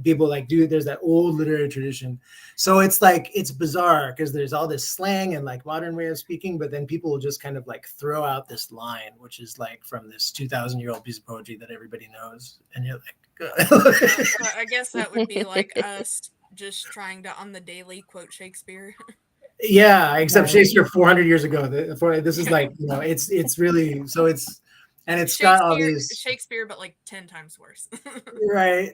people like, dude, there's that old literary tradition. So it's like, it's bizarre because there's all this slang and like modern way of speaking, but then people will just kind of like throw out this line, which is like from this 2,000-year-old piece of poetry that everybody knows. And you're like, I guess that would be like us just trying to on the daily quote Shakespeare. Yeah, except Right. Shakespeare 400 years ago. This is like, it's really, so it's got all these, Shakespeare, but like 10 times worse. right?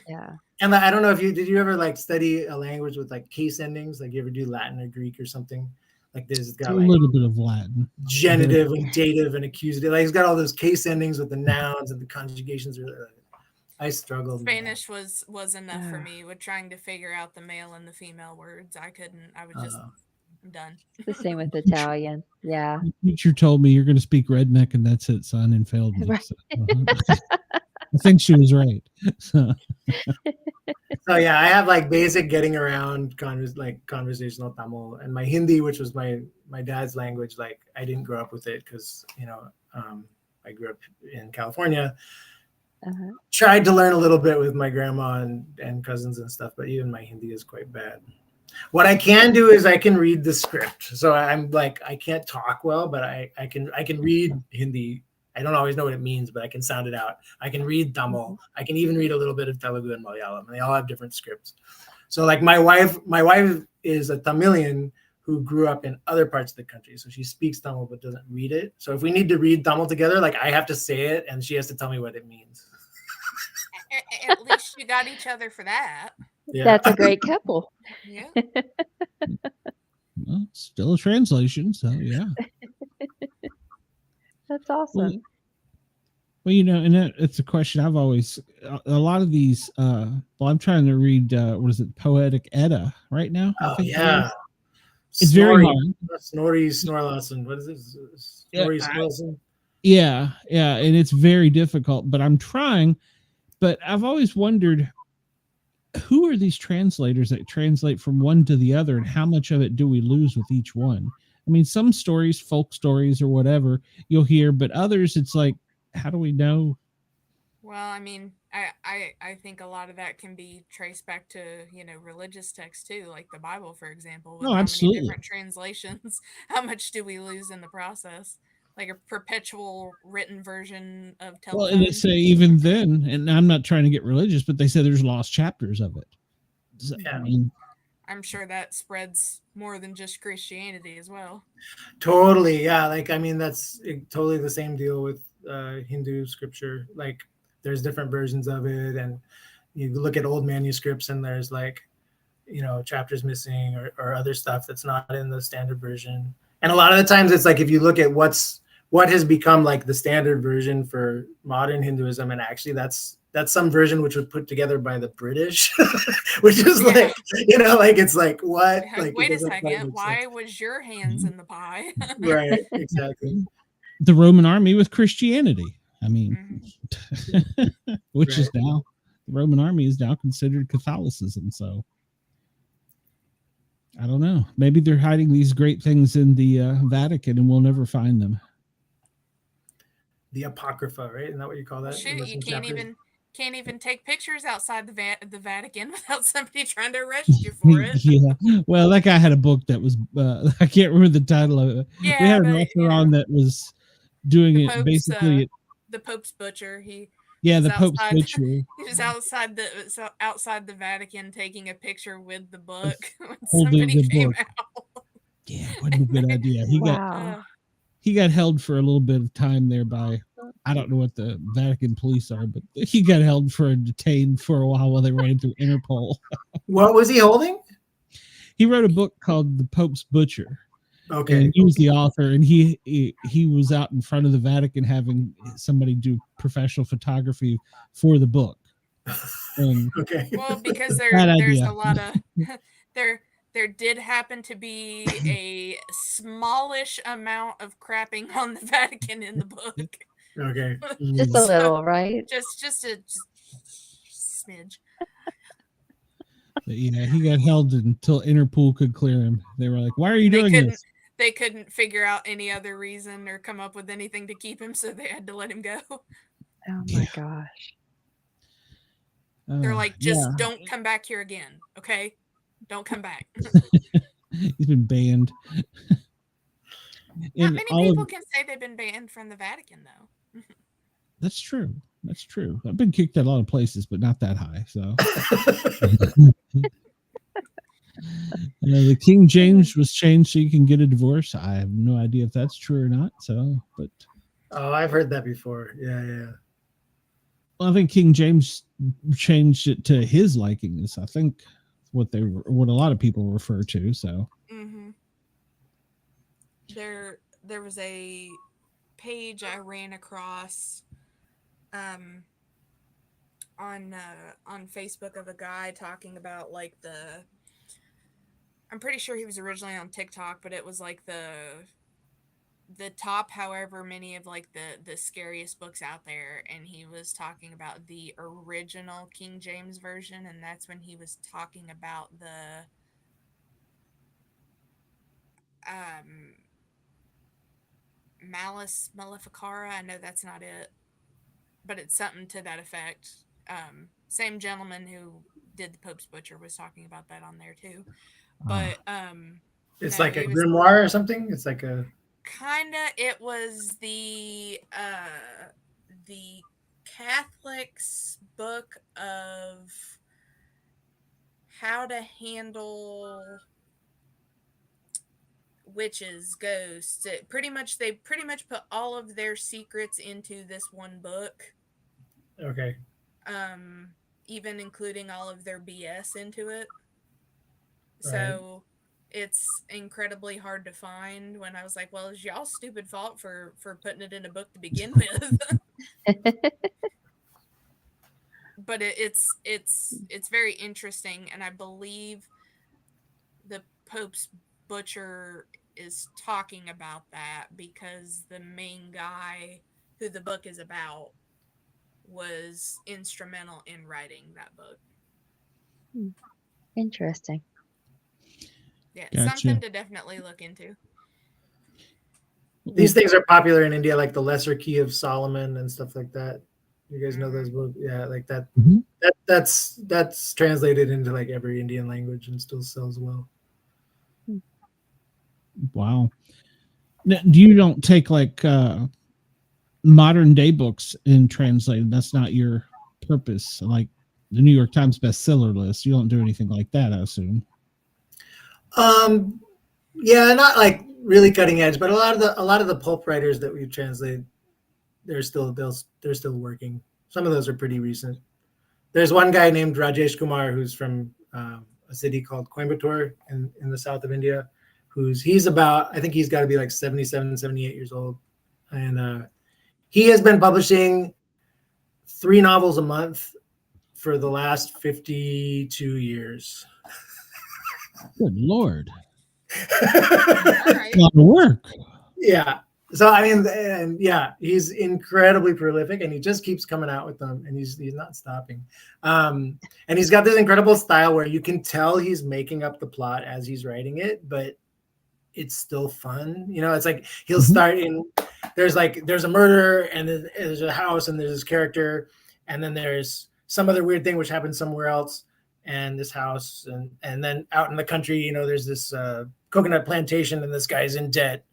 Yeah. And I don't know if did you ever like study a language with like case endings? Like you ever do Latin or Greek or something? Like this has got A like little bit of Latin. genitive and dative and accusative. Like it's got all those case endings with the nouns and the conjugations. I struggled. Spanish was enough for me with trying to figure out the male and the female words. I couldn't. I was just I'm done. The same with Italian. Yeah. The teacher told me you're going to speak redneck and that's it, son, and failed me. Right. So, I think she was right. So yeah, I have like basic getting around conversational Tamil, and my Hindi, which was my dad's language. Like I didn't grow up with it because I grew up in California. Tried to learn a little bit with my grandma and cousins and stuff, but even my Hindi is quite bad. What I can do is I can read the script. So I'm like, I can't talk well, but I can read Hindi. I don't always know what it means, but I can sound it out. I can read Tamil. I can even read a little bit of Telugu and Malayalam. And they all have different scripts. So like my wife is a Tamilian who grew up in other parts of the country. So she speaks Tamil but doesn't read it. So if we need to read Tamil together, like I have to say it and she has to tell me what it means. At least you got each other for that. Yeah. That's a great couple. Yeah. Well, still a translation, so yeah. That's awesome. Well, and it's a question I've always, a lot of these, I'm trying to read, what is it, Poetic Edda right now? Oh, yeah. It's very hard. Snorri Snorlason. What is it? Snorri Snorlason? Yeah, and it's very difficult, but I'm trying. But I've always wondered, who are these translators that translate from one to the other, and how much of it do we lose with each one? I mean, some stories, folk stories or whatever, you'll hear, but others, it's like, how do we know? Well, I mean, I think a lot of that can be traced back to, religious texts too, like the Bible, for example. With absolutely. Many different translations. How much do we lose in the process? Like a perpetual written version of telephone. Well, and they say even then, and I'm not trying to get religious, but they say there's lost chapters of it. So, yeah. I mean, I'm sure that spreads more than just Christianity as well. Totally, yeah. Like, I mean, that's totally the same deal with Hindu scripture. Like, there's different versions of it, and you look at old manuscripts, and there's like, chapters missing or other stuff that's not in the standard version. And a lot of the times, it's like if you look at what has become like the standard version for modern Hinduism, and actually that's some version which was put together by the British, which is like, like it's like what? Like, wait a second, why was your hands in the pie? Right, exactly. The Roman army with Christianity. I mean, which is now, the Roman army is now considered Catholicism. So I don't know. Maybe they're hiding these great things in the Vatican and we'll never find them. The Apocrypha, right? Isn't that what you call that? Shoot, you can't even take pictures outside the Vatican without somebody trying to arrest you for it. Yeah. Well, that guy had a book that was, I can't remember the title of it. Yeah, we had an author on that was doing it Pope's, basically. The Pope's butcher. The Pope's butcher. He was outside the Vatican taking a picture with the book when holding somebody the came book. out. Yeah, what a good idea. He got held for a little bit of time there by, I don't know what the Vatican police are, but he got held for detained for a while they ran through Interpol. What was he holding? He wrote a book called The Pope's Butcher. Okay. And he was the author, and he was out in front of the Vatican having somebody do professional photography for the book. Okay. Well, because there's a lot of there did happen to be a smallish amount of crapping on the Vatican in the book. Okay. Just a little, right? Just a smidge. But yeah, he got held until Interpol could clear him. They were like, "Why are you doing this?" They couldn't figure out any other reason or come up with anything to keep him, so they had to let him go. Oh my gosh. They're like, just don't come back here again, okay? Don't come back. He's been banned. Not many people can say they've been banned from the Vatican, though. That's true. That's true. I've been kicked at a lot of places, but not that high. So, The King James was changed so you can get a divorce. I have no idea if that's true or not. So, but Oh, I've heard that before. Yeah. I think King James changed it to his liking. I think what a lot of people refer to. So there was a page I ran across on Facebook of a guy talking about like I'm pretty sure he was originally on TikTok, but it was like the top however many of like the scariest books out there, and he was talking about the original King James version, and that's when he was talking about the Malus Maleficara. I know that's not it, but it's something to that effect. Same gentleman who did the Pope's Butcher was talking about that on there too. But it's like a grimoire or something. It's like a it was the Catholic's book of how to handle witches, ghosts. They pretty much put all of their secrets into this one book. Okay. Even including all of their BS into it. Right. So it's incredibly hard to find. When I was like, well, it's y'all's stupid fault for putting it in a book to begin with. But it's very interesting, and I believe the Pope's Butcher is talking about that because the main guy who the book is about was instrumental in writing that book. Interesting. Yeah, Gotcha. something to definitely look into. These things are popular in India, like the Lesser Key of Solomon and stuff like that. You guys know those books? Yeah, like that. That's translated into like every Indian language and still sells well. Wow. Now, you don't take like modern day books and translate? That's not your purpose. Like the New York Times bestseller list, you don't do anything like that, I assume. Yeah, not like really cutting edge, but a lot of the pulp writers that we've translated, they're still working. Some of those are pretty recent. There's one guy named Rakesh Khanna who's from a city called Coimbatore in the south of India. He's about, I think he's got to be like 77, 78 years old. And he has been publishing 3 novels a month for the last 52 years. Good Lord. Right. A lot of work. Yeah. So, I mean, and yeah, he's incredibly prolific and he just keeps coming out with them and he's not stopping. And he's got this incredible style where you can tell he's making up the plot as he's writing it, but it's still fun. You know, it's like he'll start in, there's a murder and then there's a house and there's this character and then there's some other weird thing which happens somewhere else and this house and then out in the country, you know, there's this coconut plantation and this guy's in debt.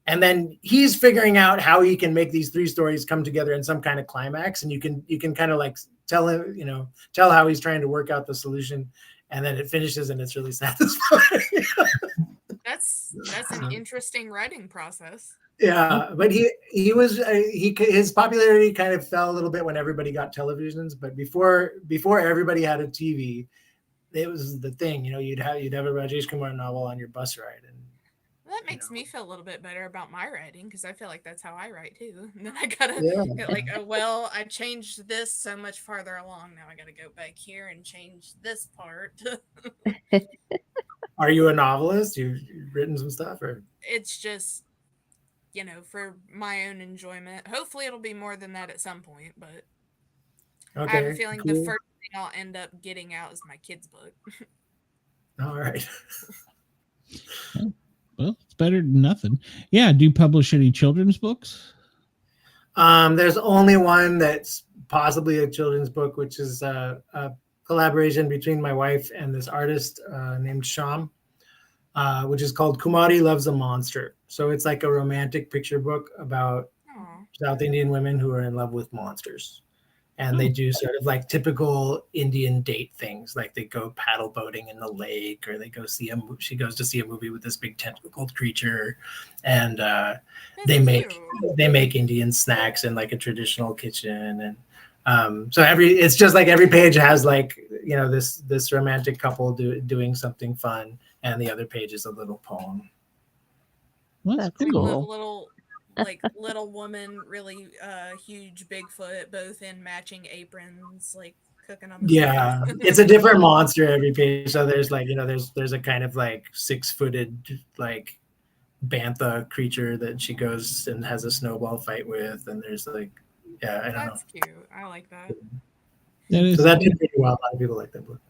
And then he's figuring out how he can make these 3 stories come together in some kind of climax. And you can kind of like tell him, you know, tell how he's trying to work out the solution. And then it finishes and it's really satisfying. That's an interesting writing process. Yeah, but his popularity kind of fell a little bit when everybody got televisions. But before everybody had a TV, it was the thing. You know, you'd have a Rakesh Khanna novel on your bus ride, and that makes me feel a little bit better about my writing because I feel like that's how I write too. And then I gotta get like, oh, well, I changed this so much farther along. Now I gotta go back here and change this part. Are you a novelist? You've written some stuff, or it's just, you know, for my own enjoyment. Hopefully, it'll be more than that at some point. But okay, I have a feeling the first thing I'll end up getting out is my kid's book. All right. Well, it's better than nothing. Yeah. Do you publish any children's books? There's only one that's possibly a children's book, which is a collaboration between my wife and this artist named Sham, which is called Kumari Loves a Monster. So it's like a romantic picture book about South Indian women who are in love with monsters. and they do sort of like typical Indian date things, like they go paddle boating in the lake, or they go see she goes to see a movie with this big tentacled creature, and they make Indian snacks in like a traditional kitchen, and so it's just like every page has like, you know, this romantic couple doing something fun, and the other page is a little poem. Well, that's cool. Little woman, really huge Bigfoot, both in matching aprons, like cooking on the stove. It's a different monster every page. So there's like, you know, there's a kind of like 6-footed like bantha creature that she goes and has a snowball fight with, and there's like, I don't know. That's cute. I like that. So that did pretty well. A lot of people like that book.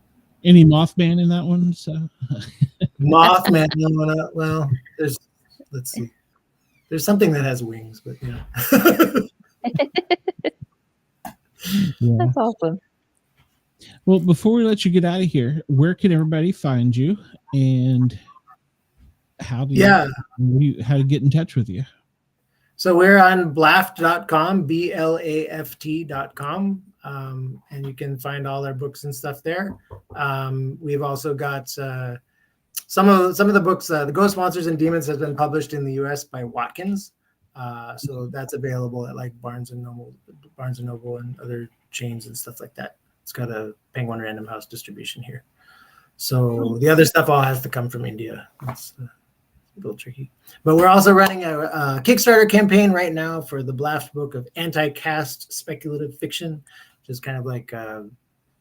Any Mothman in that one? So Mothman. Well, let's see. There's something that has wings, but yeah. That's awesome. Well, before we let you get out of here, where can everybody find you, and how to get in touch with you? So we're on blaft.com, BLAFT.com, and you can find all our books and stuff there. We've also got some of the books. The Ghost Monsters and Demons has been published in the U.S. by Watkins, so that's available at like Barnes and Noble, and other chains and stuff like that. It's got a Penguin Random House distribution here. So the other stuff all has to come from India. It's a little tricky. But we're also running a Kickstarter campaign right now for the Blaft book of anti-caste speculative fiction, which is kind of like a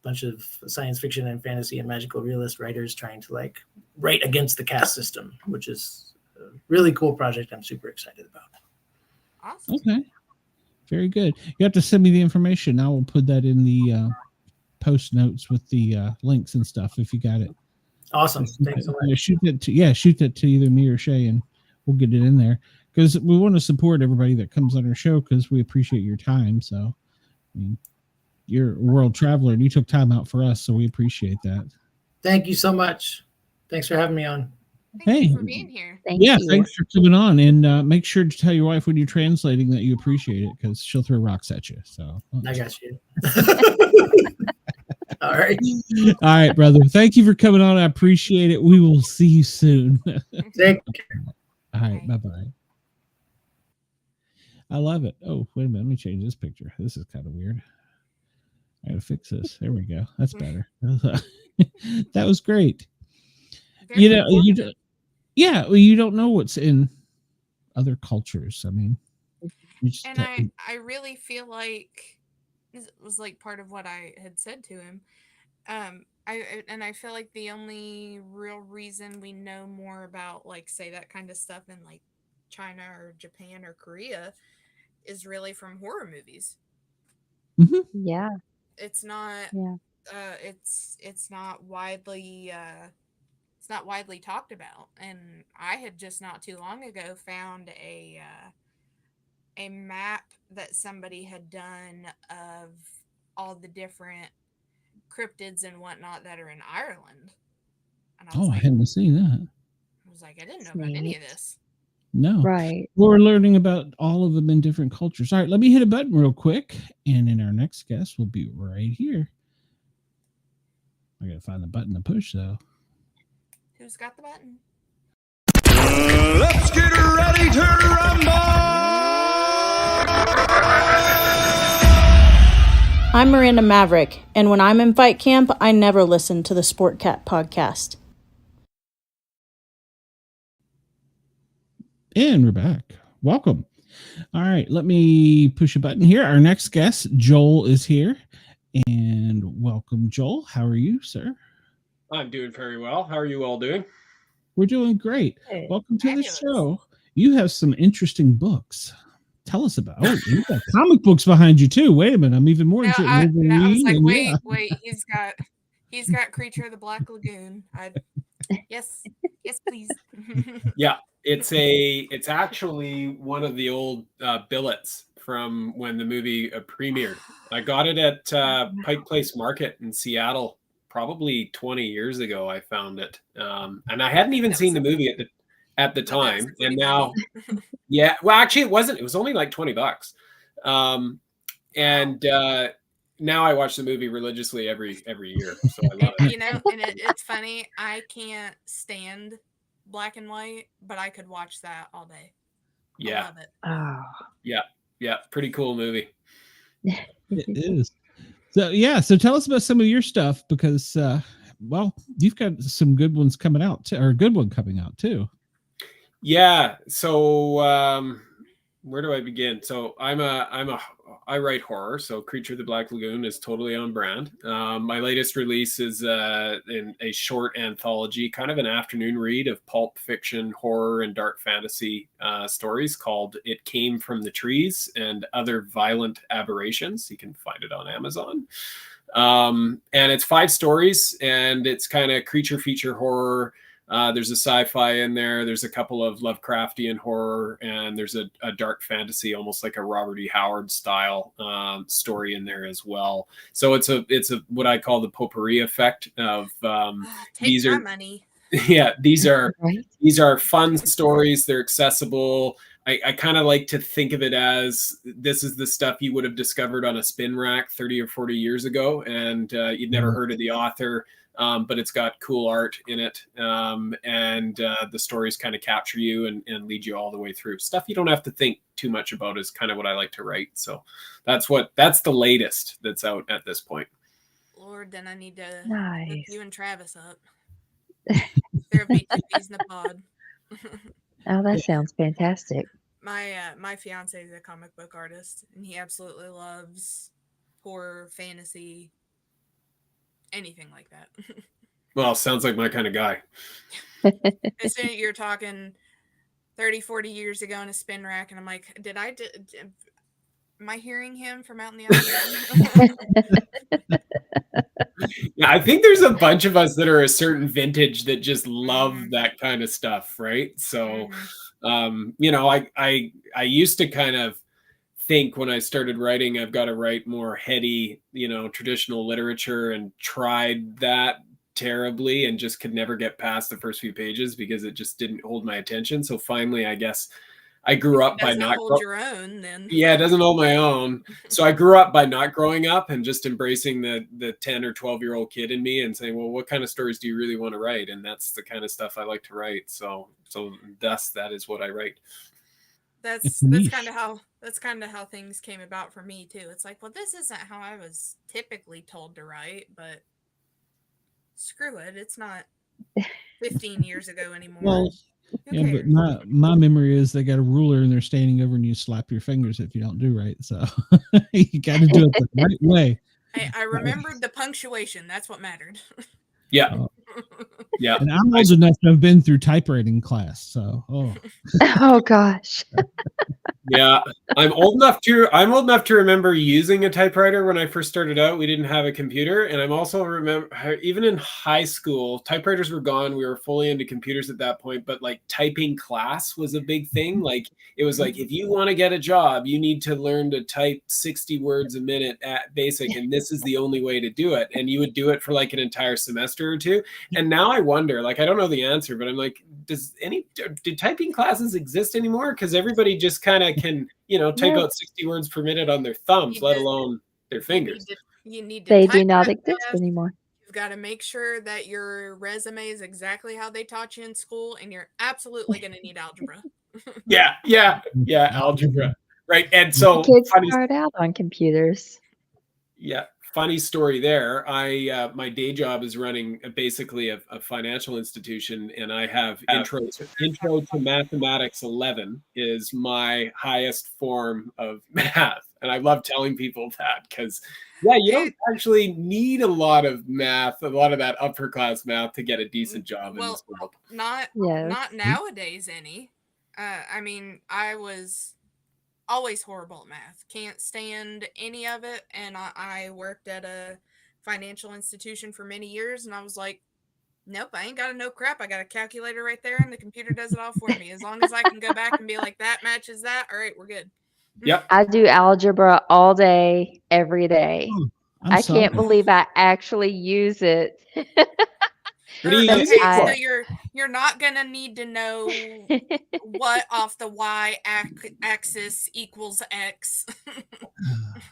bunch of science fiction and fantasy and magical realist writers trying to like write against the caste system, which is a really cool project I'm super excited about. Awesome. Okay. Very good. You have to send me the information. I will put that in the post notes with the links and stuff if you got it. Awesome. Thanks so much. Shoot that to either me or Shay, and we'll get it in there, because we want to support everybody that comes on our show, because we appreciate your time. So, I mean, you're a world traveler and you took time out for us, so we appreciate that. Thank you so much. Thanks for having me on. Thank you for being here. Thank you. Thanks for coming on, and make sure to tell your wife when you're translating that you appreciate it, because she'll throw rocks at you. So I got you. All right. All right, brother. Thank you for coming on. I appreciate it. We will see you soon. Take care. All right. Bye-bye. I love it. Oh, wait a minute. Let me change this picture. This is kind of weird. I gotta fix this. There we go. That's better. That was great. Very you don't know what's in other cultures. I mean, I really feel like this was like part of what I had said to him. I feel like the only real reason we know more about, like, say, that kind of stuff in like China or Japan or Korea is really from horror movies. Mm-hmm. Yeah. It's not. Yeah. It's not widely. It's not widely talked about, and I had just not too long ago found a map that somebody had done of all the different cryptids and whatnot that are in Ireland. And I hadn't seen that. I was like, I didn't know about any of this. No. Right. We're learning about all of them in different cultures. All right, let me hit a button real quick, and then our next guest will be right here. I gotta find the button to push, though. Who's got the button? Let's get ready to rumble! I'm Miranda Maverick, and when I'm in fight camp, I never listen to the Sportcat podcast. And we're back. Welcome. All right, let me push a button here. Our next guest, Joel, is here. And welcome, Joel. How are you, sir? I'm doing very well. How are you all doing? We're doing great. Hey. Welcome to the show. You have some interesting books. Tell us about. Oh, you got comic books behind you too. Wait a minute, I'm even more interested. I was like, wait. He's got Creature of the Black Lagoon. Yes, please. Yeah, it's actually one of the old billets from when the movie premiered. I got it at Pike Place Market in Seattle. Probably 20 years ago, I found it, and I hadn't even seen the movie at the time. And now, yeah, well, actually, it wasn't. It was only like $20, and now I watch the movie religiously every year. So I love it. You know, and it's funny. I can't stand black and white, but I could watch that all day. I Yeah. love it. Oh. Yeah. Pretty cool movie. It is. So yeah, so tell us about some of your stuff, because well, you've got some good ones coming out too, or a good one coming out too. Yeah. So where do I begin? So I write horror. So Creature of the Black Lagoon is totally on brand. My latest release is in a short anthology, kind of an afternoon read of pulp fiction, horror, and dark fantasy stories called It Came from the Trees and Other Violent Aberrations. You can find it on Amazon. And it's 5 stories, and it's kind of creature feature horror. There's a sci-fi in there. There's a couple of Lovecraftian horror, and there's a dark fantasy, almost like a Robert E. Howard style story in there as well. So it's a what I call the potpourri effect of Take my money. Yeah, these are Right. these are fun stories. They're accessible. I kind of like to think of it as this is the stuff you would have discovered on a spin rack 30 or 40 years ago, and you'd never heard of the author. But it's got cool art in it, and the stories kind of capture you and lead you all the way through. Stuff you don't have to think too much about is kind of what I like to write. So that's the latest that's out at this point. Lord, then I need to hook Nice. you and Travis up. There'll be two bees in the pod. Oh, that sounds fantastic. My fiance is a comic book artist, and he absolutely loves horror, fantasy, anything like that. Well, sounds like my kind of guy. As soon as you're talking 30, 40 years ago in a spin rack, and I'm like, am I hearing him from out in the other room? Yeah, I think there's a bunch of us that are a certain vintage that just love that kind of stuff, right? So, you know, I used to kind of think when I started writing, I've got to write more heady, you know, traditional literature, and tried that terribly and just could never get past the first few pages because it just didn't hold my attention. So finally, I guess I grew up by not hold your own then. Yeah, it doesn't hold my own. So I grew up by not growing up and just embracing the 10 or 12-year-old kid in me and saying, well, what kind of stories do you really want to write? And that's the kind of stuff I like to write. So thus that is what I write. That's kind of how things came about for me too. It's like, well, this isn't how I was typically told to write, but screw it. It's not 15 years ago anymore. Well, yeah, but my memory is they got a ruler and they're standing over and you slap your fingers if you don't do right. So you got to do it the right way. I remembered the punctuation. That's what mattered. Yeah. Yeah. And I'm old enough to have been through typewriting class. So, Oh gosh. Yeah, I'm old enough to remember using a typewriter when I first started out. We didn't have a computer, and I'm also remember even in high school, typewriters were gone. We were fully into computers at that point, but like typing class was a big thing. Like it was like, if you want to get a job, you need to learn to type 60 words a minute at basic, and this is the only way to do it. And you would do it for like an entire semester or two. And now I wonder, like, I don't know the answer, but I'm like, do typing classes exist anymore? Because everybody just kind of can, you know, type out 60 words per minute on their thumbs, let alone their fingers. You need to They type do not that exist fast. anymore. You've got to make sure that your resume is exactly how they taught you in school, and you're absolutely going to need algebra. Yeah, algebra. Right. And so Kids start out on computers. Yeah. Funny story there. My day job is running basically a financial institution, and I have intro to mathematics 11 is my highest form of math. And I love telling people that because, you don't actually need a lot of math, a lot of that upper class math to get a decent job in this world. Not nowadays any. I mean, I was always horrible at math. Can't stand any of it. And I worked at a financial institution for many years, and I was like, nope, I ain't got to know crap. I got a calculator right there, and the computer does it all for me. As long as I can go back and be like, that matches that. All right, we're good. Yep. I do algebra all day, every day. I can't believe I actually use it. What do you use it for? So you're not gonna need to know what off the y axis equals x.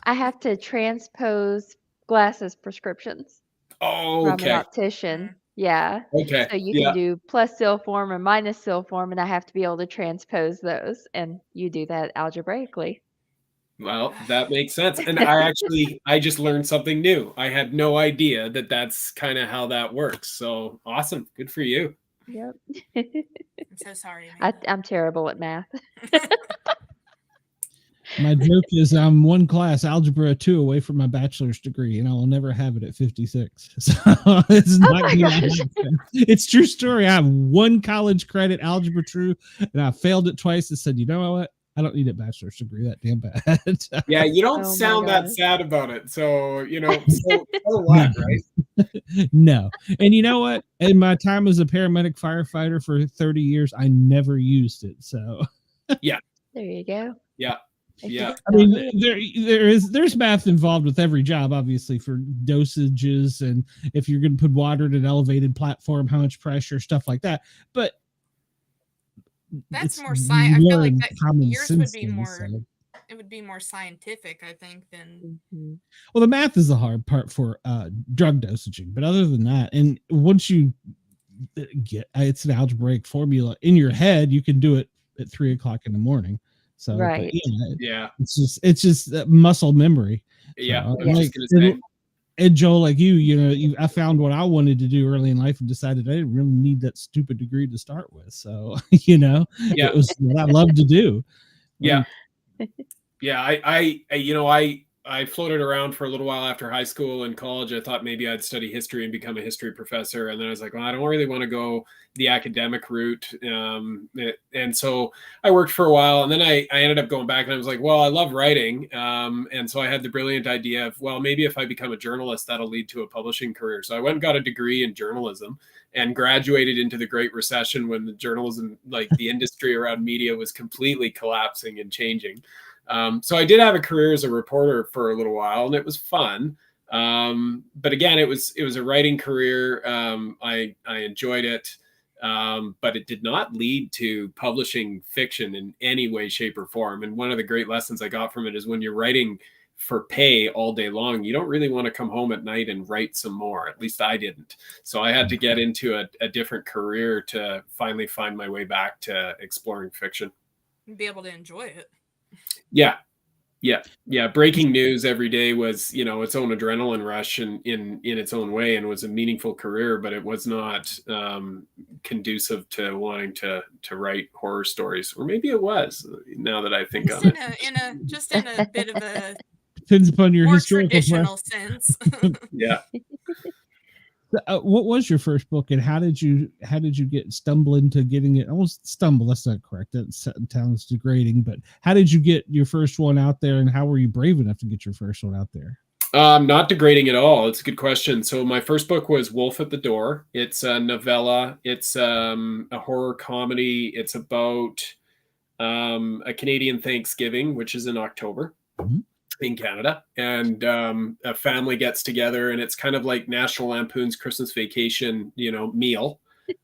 I have to transpose glasses prescriptions Oh, from an okay. optician. Yeah. Okay. So you Yeah. can do plus seal form or minus seal form, and I have to be able to transpose those. And you do that algebraically. Well, that makes sense. And I just learned something new. I had no idea that that's kind of how that works. So awesome. Good for you. Yep. I'm so sorry. I'm terrible at math. My joke is I'm one class, Algebra 2, away from my bachelor's degree, and I will never have it at 56. So it's not my gosh. It's true story. I have one college credit, Algebra 2, and I failed it twice and said, you know what? I don't need a bachelor's degree that damn bad. Yeah, you don't Oh my sound that gosh. sad about it. So, so what, right? No. And you know what? In my time as a paramedic firefighter for 30 years, I never used it. So yeah. There you go. Yeah. Yeah. I mean, there's math involved with every job, obviously, for dosages and if you're going to put water at an elevated platform, how much pressure, stuff like that. But that's more science. I feel like yours would be things, more. so. It would be more scientific, I think, than. Well, the math is the hard part for drug dosaging, but other than that, and once you get it's an algebraic formula in your head, you can do it at 3 o'clock in the morning. So, right. But yeah, it's just muscle memory. Yeah, so, I was just gonna say. And Joel, like I found what I wanted to do early in life and decided I didn't really need that stupid degree to start with. So, it was what I loved to do. Yeah. Yeah. I floated around for a little while after high school and college. I thought maybe I'd study history and become a history professor. And then I was like, well, I don't really want to go the academic route. And so I worked for a while, and then I ended up going back, and I was like, well, I love writing. And so I had the brilliant idea of, well, maybe if I become a journalist, that'll lead to a publishing career. So I went and got a degree in journalism and graduated into the Great Recession when the journalism, like the industry around media, was completely collapsing and changing. So I did have a career as a reporter for a little while, and it was fun. But again, it was a writing career. I enjoyed it, but it did not lead to publishing fiction in any way, shape, or form. And one of the great lessons I got from it is when you're writing for pay all day long, you don't really want to come home at night and write some more. At least I didn't. So I had to get into a different career to finally find my way back to exploring fiction. Be able to enjoy it. Yeah. Breaking news every day was, its own adrenaline rush in its own way, and was a meaningful career, but it was not conducive to wanting to write horror stories. Or maybe it was, now that I think of it. In a bit of a depends upon your more historical traditional sense. Yeah. What was your first book, and how did you stumble into getting it? Almost stumble. That's not correct. That sounds degrading. But how did you get your first one out there, and how were you brave enough to get your first one out there? Not degrading at all. It's a good question. So my first book was Wolf at the Door. It's a novella. It's a horror comedy. It's about a Canadian Thanksgiving, which is in October. Mm-hmm. In Canada, and a family gets together, and it's kind of like National Lampoon's Christmas Vacation, meal,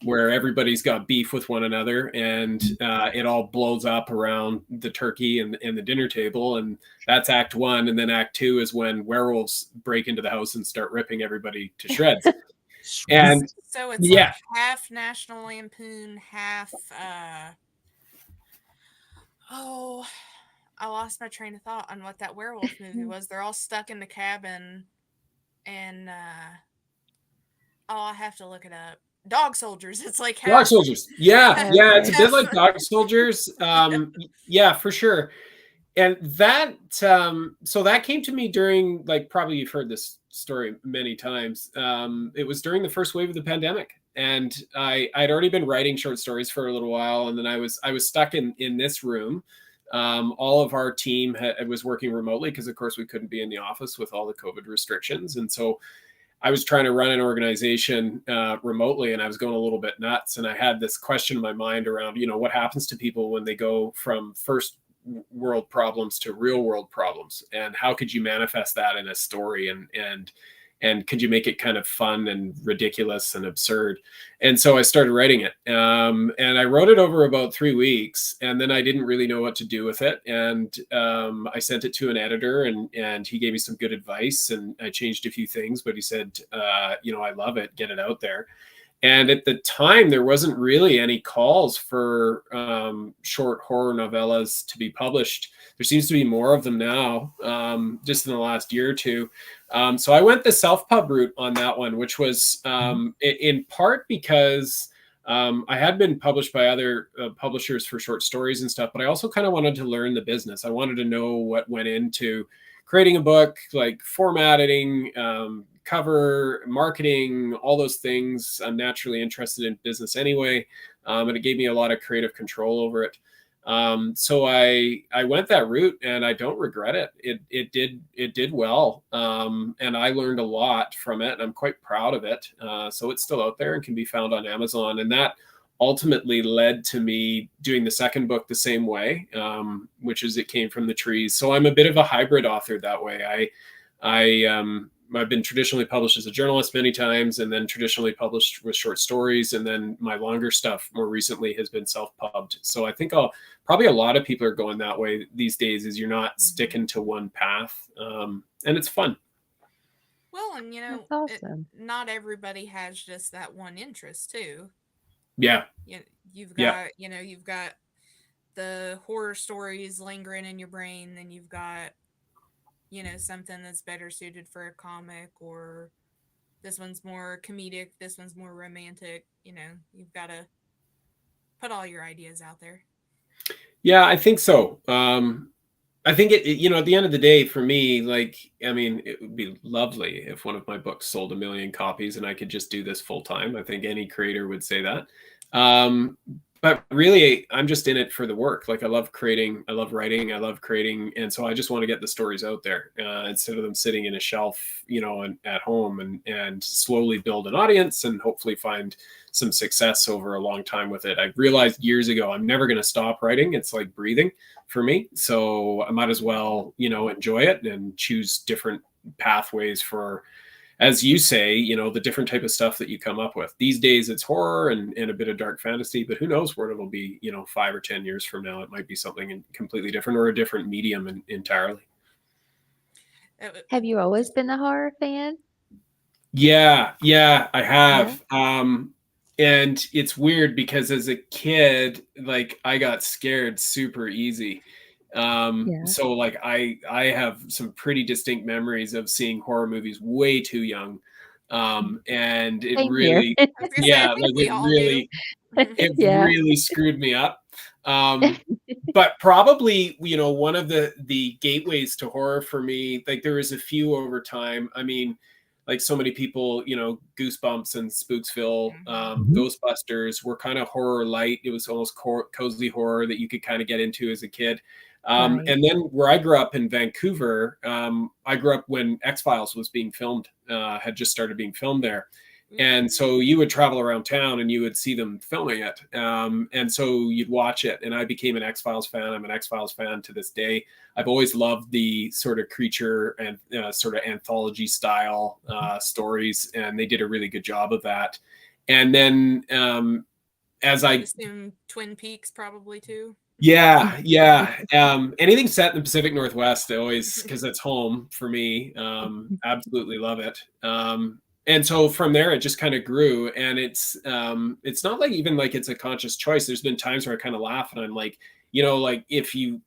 where everybody's got beef with one another, and it all blows up around the turkey and the dinner table, and that's Act 1. And then Act 2 is when werewolves break into the house and start ripping everybody to shreds. And so it's like half National Lampoon, half I lost my train of thought on what that werewolf movie was. They're all stuck in the cabin, and I have to look it up. Dog Soldiers. It's like Dog Soldiers. Yeah, it's a bit like Dog Soldiers. Yeah, for sure. And that, so that came to me during, like, probably you've heard this story many times. It was during the first wave of the pandemic, and I'd already been writing short stories for a little while, and then I was stuck in this room. All of our team was working remotely because, of course, we couldn't be in the office with all the COVID restrictions. And so I was trying to run an organization remotely, and I was going a little bit nuts. And I had this question in my mind around, what happens to people when they go from first world problems to real world problems, and how could you manifest that in a story? And and could you make it kind of fun and ridiculous and absurd? And so I started writing it, and I wrote it over about 3 weeks, and then I didn't really know what to do with it. And I sent it to an editor, and he gave me some good advice, and I changed a few things, but he said, I love it, get it out there. And at the time, there wasn't really any calls for short horror novellas to be published. There seems to be more of them now, just in the last year or two. So I went the self-pub route on that one, which was in part because I had been published by other publishers for short stories and stuff, but I also kind of wanted to learn the business. I wanted to know what went into creating a book, like formatting, cover, marketing, all those things. I'm naturally interested in business anyway, and it gave me a lot of creative control over it. So I went that route, and I don't regret it. It did well, and I learned a lot from it, and I'm quite proud of it. So it's still out there and can be found on Amazon, and that ultimately led to me doing the second book the same way, which is It Came from the Trees. So I'm a bit of a hybrid author that way. I've been traditionally published as a journalist many times, and then traditionally published with short stories. And then my longer stuff more recently has been self-pubbed. So I think probably a lot of people are going that way these days, is you're not sticking to one path. And it's fun. Well, and That's awesome. not everybody has just that one interest too. Yeah. You've got, you've got the horror stories lingering in your brain, then you've got, something that's better suited for a comic, or this one's more comedic, this one's more romantic. You've got to put all your ideas out there. Yeah, I think so. I think at the end of the day, for me, it would be lovely if one of my books sold 1 million copies and I could just do this full time. I think any creator would say that. But really, I'm just in it for the work. Like, I love creating, I love writing, I love creating. And so I just want to get the stories out there instead of them sitting in a shelf, at home, and slowly build an audience and hopefully find some success over a long time with it. I realized years ago, I'm never going to stop writing. It's like breathing for me. So I might as well, enjoy it and choose different pathways for, as you say, the different type of stuff that you come up with. These days it's horror and a bit of dark fantasy, but who knows where it'll be, 5 or 10 years from now. It might be something completely different, or a different medium entirely. Have you always been a horror fan? Yeah, I have. Yeah. And it's weird because as a kid, I got scared super easy. So I have some pretty distinct memories of seeing horror movies way too young. And it really, really screwed me up. But probably, one of the gateways to horror for me, there was a few over time. I mean, like so many people, Goosebumps and Spooksville, Ghostbusters were kind of horror light. It was almost cozy horror that you could kind of get into as a kid. And then where I grew up in Vancouver, I grew up when X-Files was being filmed, had just started being filmed there. And so you would travel around town and you would see them filming it. And so you'd watch it. And I became an X-Files fan. I'm an X-Files fan to this day. I've always loved the sort of creature and sort of anthology style stories. And they did a really good job of that. And then as I assume Twin Peaks probably too. Yeah. Anything set in the Pacific Northwest, always, because it's home for me. Absolutely love it. And so from there, it just kind of grew, and it's not even like it's a conscious choice. There's been times where I kind of laugh, and I'm like, if you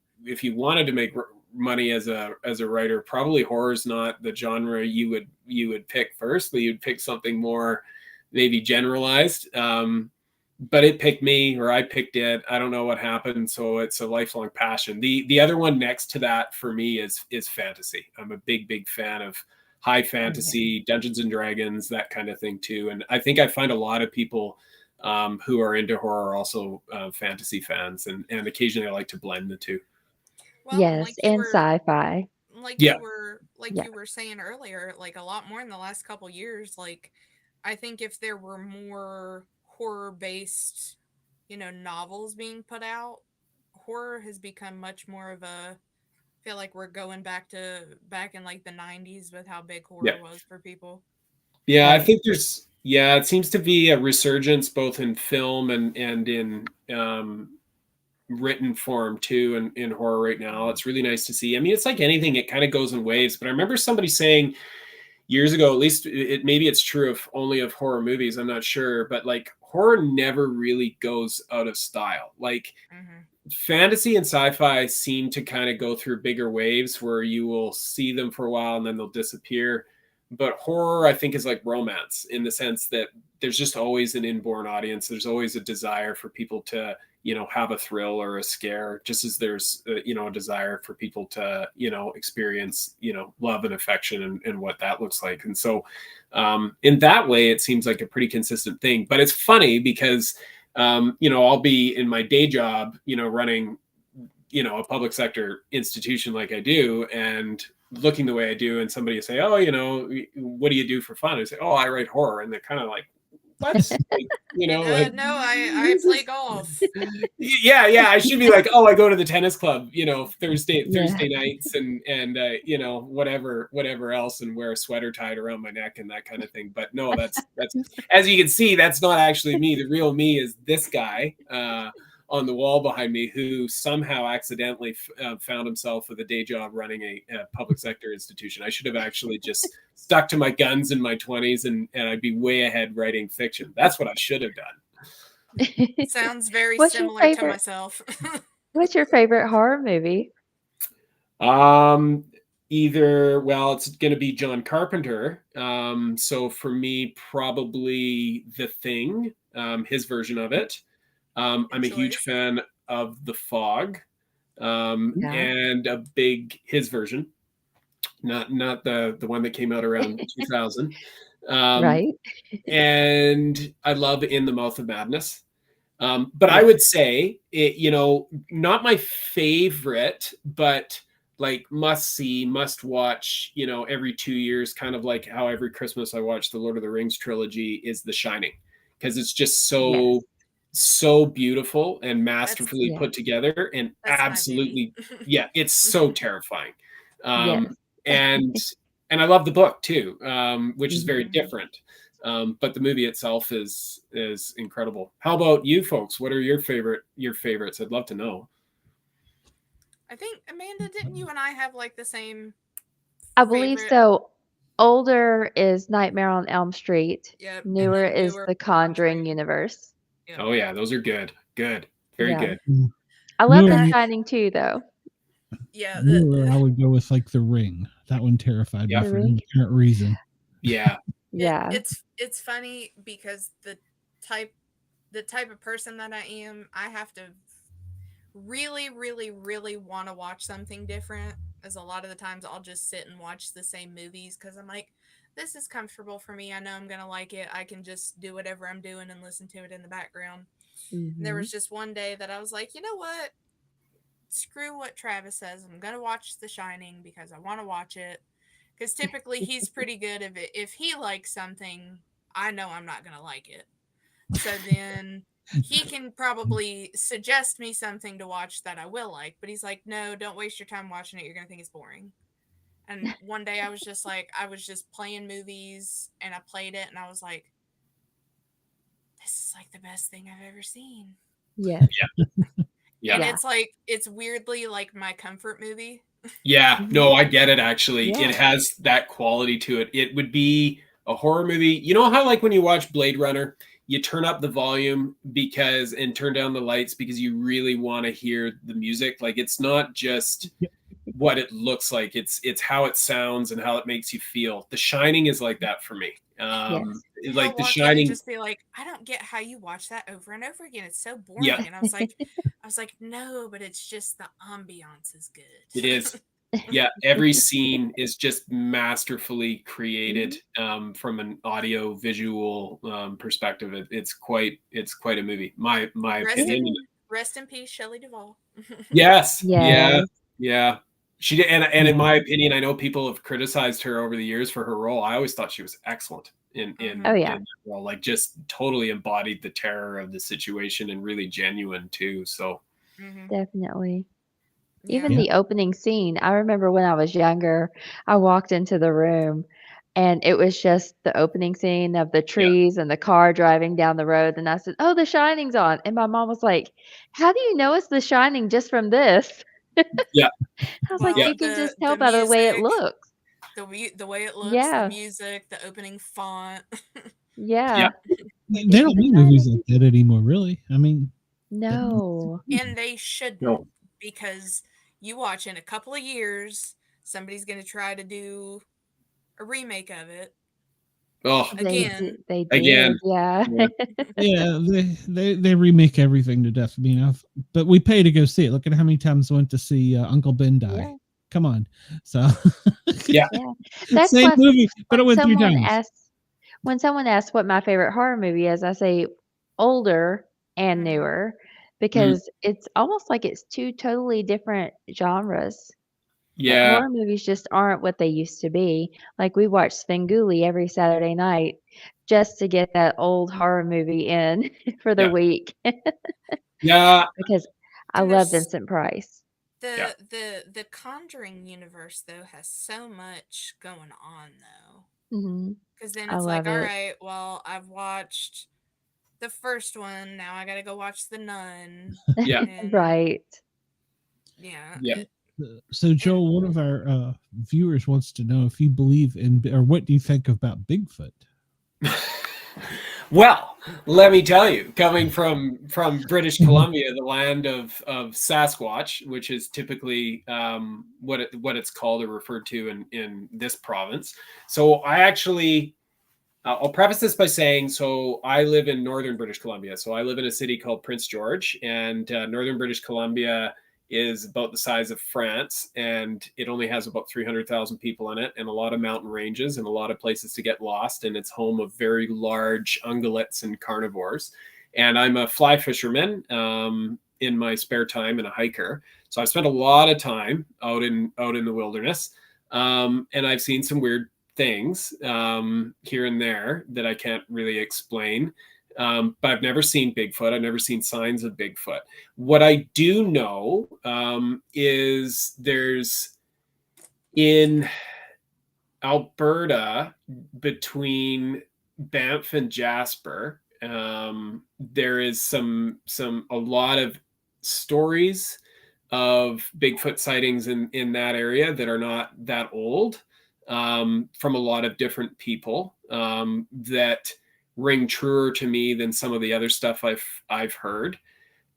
wanted to make money as a writer, probably horror's not the genre you would pick first. But you'd pick something more maybe generalized. But it picked me, or I picked it. I don't know what happened. So it's a lifelong passion. The other one next to that for me is fantasy. I'm a big fan of high fantasy, Dungeons and Dragons, that kind of thing too. And I think I find a lot of people who are into horror are also fantasy fans, and occasionally I like to blend the two. Well, yes, and sci-fi. You were saying earlier, a lot more in the last couple years. I think if there were more horror-based, novels being put out, horror has become much more of a feel like we're going back in like the 90s with how big horror was for people. Yeah, I think it seems to be a resurgence both in film and in written form too in horror right now. It's really nice to see. I mean, it's like anything, it kind of goes in waves, but I remember somebody saying years ago, at least maybe it's true of only of horror movies, I'm not sure, but like horror never really goes out of style. Like fantasy and sci-fi seem to kind of go through bigger waves where you will see them for a while and then they'll disappear. But horror, I think, is like romance in the sense that there's just always an inborn audience. There's always a desire for people to, have a thrill or a scare, just as there's, a desire for people to, experience, love and affection and what that looks like. And so in that way, it seems like a pretty consistent thing. But it's funny because, I'll be in my day job, running, a public sector institution like I do, and looking the way I do, and somebody will say, "Oh, what do you do for fun?" I say, "Oh, I write horror," and they're kind of like, "What?" No, I play golf. Yeah. I should be like, "Oh, I go to the tennis club, Thursday nights, and whatever else, and wear a sweater tied around my neck and that kind of thing." But no, that's as you can see, that's not actually me. The real me is this guy on the wall behind me, who somehow accidentally found himself with a day job running a public sector institution. I should have actually just stuck to my guns in my 20s and I'd be way ahead writing fiction. That's what I should have done. Sounds very similar to myself. What's your favorite horror movie? It's going to be John Carpenter. So for me, probably The Thing, his version of it. I'm a huge fan of The Fog, and his version, not the one that came out around 2000. Right. And I love In the Mouth of Madness. But I would say it, not my favorite, but like must see, must watch, every 2 years, kind of like how every Christmas I watch the Lord of the Rings trilogy, is The Shining, because it's just so beautiful and masterfully put together, and absolutely it's so terrifying. And I love the book too, which is very different, but the movie itself is incredible. How about you folks? What are your favorites? I'd love to know. I think, Amanda, didn't you and I have like the same I believe so. Older is Nightmare on Elm Street. Yep. Newer is the Conjuring universe. Yep. Oh yeah, those are good. Very good. I love The Shining too, though. Yeah. I would go with like The Ring. That one terrified me for no apparent reason. Yeah. Yeah. It's funny because the type of person that I am, I have to really, really, really want to watch something different. As a lot of the times I'll just sit and watch the same movies because I'm like, this is comfortable for me. I know I'm going to like it. I can just do whatever I'm doing and listen to it in the background. There was just one day that I was like, you know what? Screw what Travis says. I'm going to watch The Shining because I want to watch it. Because typically he's pretty good if he likes something, I know I'm not going to like it. So then he can probably suggest me something to watch that I will like. But he's like, no, don't waste your time watching it. You're going to think it's boring. And one day I was just playing movies and I played it and I was like, this is like the best thing I've ever seen. Yeah. Yeah. And it's like, it's weirdly like my comfort movie. Yeah. No, I get it actually. Yeah. It has that quality to it. It would be a horror movie. You know how like when you watch Blade Runner, you turn up the volume and turn down the lights because you really want to hear the music. Like it's not just what it looks like, it's how it sounds and how it makes you feel. The Shining is like that for me. Like The Shining, just be like, I don't get how you watch that over and over again. It's so boring. And I was like, no, but it's just the ambiance is good. It is. Yeah, every scene is just masterfully created from an audio visual perspective. It's quite a movie. My opinion. Rest in peace, Shelley Duvall. Yes. Yeah. She did, and in my opinion, I know people have criticized her over the years for her role. I always thought she was excellent in that role. Like just totally embodied the terror of the situation and really genuine too. So definitely. Even Yeah. the opening scene, I remember when I was younger, I walked into the room and it was just the opening scene of the trees and the car driving down the road. And I said, "Oh, The Shining's on." And my mom was like, "How do you know it's The Shining just from this?" Yeah. I was Well, like, "You can just tell by the way it music, looks." the way it looks, the Yeah. music, the opening font. Yeah. They don't make movies like that anymore, really. I mean, No. And they shouldn't, No. because you watch in a couple of years, somebody's going to try to do a remake of it. Oh, Again. They did. Again. Yeah. yeah, they remake everything to death. You know, but we pay to go see it. Look at how many times I went to see Uncle Ben die. Yeah. Come on. So Yeah. Yeah. That's same why movie, but it when went 3 someone times. asks what my favorite horror movie is, I say older and Mhm. newer, because it's almost like it's 2 totally different genres. Like, Yeah. horror movies just aren't what they used to be. Like, we watch Svengoolie every Saturday night just to get that old horror movie in for the Yeah. week Yeah. because I And love there's- Vincent Price. Yeah. The Conjuring universe, though, has so much going on, though. Mhm. Because then I it's like, love all it. right, well, I've watched the first one. Now I got to go watch The Nun. Yeah. And, Right. Yeah. Yeah. So Joel, one of our viewers wants to know if you believe in, or what do you think about Bigfoot? Well, let me tell you, coming from British Columbia, the land of Sasquatch, which is typically what it's called or referred to in this province. So I actually, I'll preface this by saying, so I live in northern British Columbia. So I live in a city called Prince George, and northern British Columbia is about the size of France, and it only has about 300,000 people in it, and a lot of mountain ranges and a lot of places to get lost, and it's home of very large ungulates and carnivores. And I'm a fly fisherman in my spare time and a hiker, so I spent a lot of time out in the wilderness, and I've seen some weird things here and there that I can't really explain. But I've never seen Bigfoot. I've never seen signs of Bigfoot. What I do know is there's in Alberta, between Banff and Jasper, there is a lot of stories of Bigfoot sightings in that area that are not that old, from a lot of different people that ring truer to me than some of the other stuff I've heard.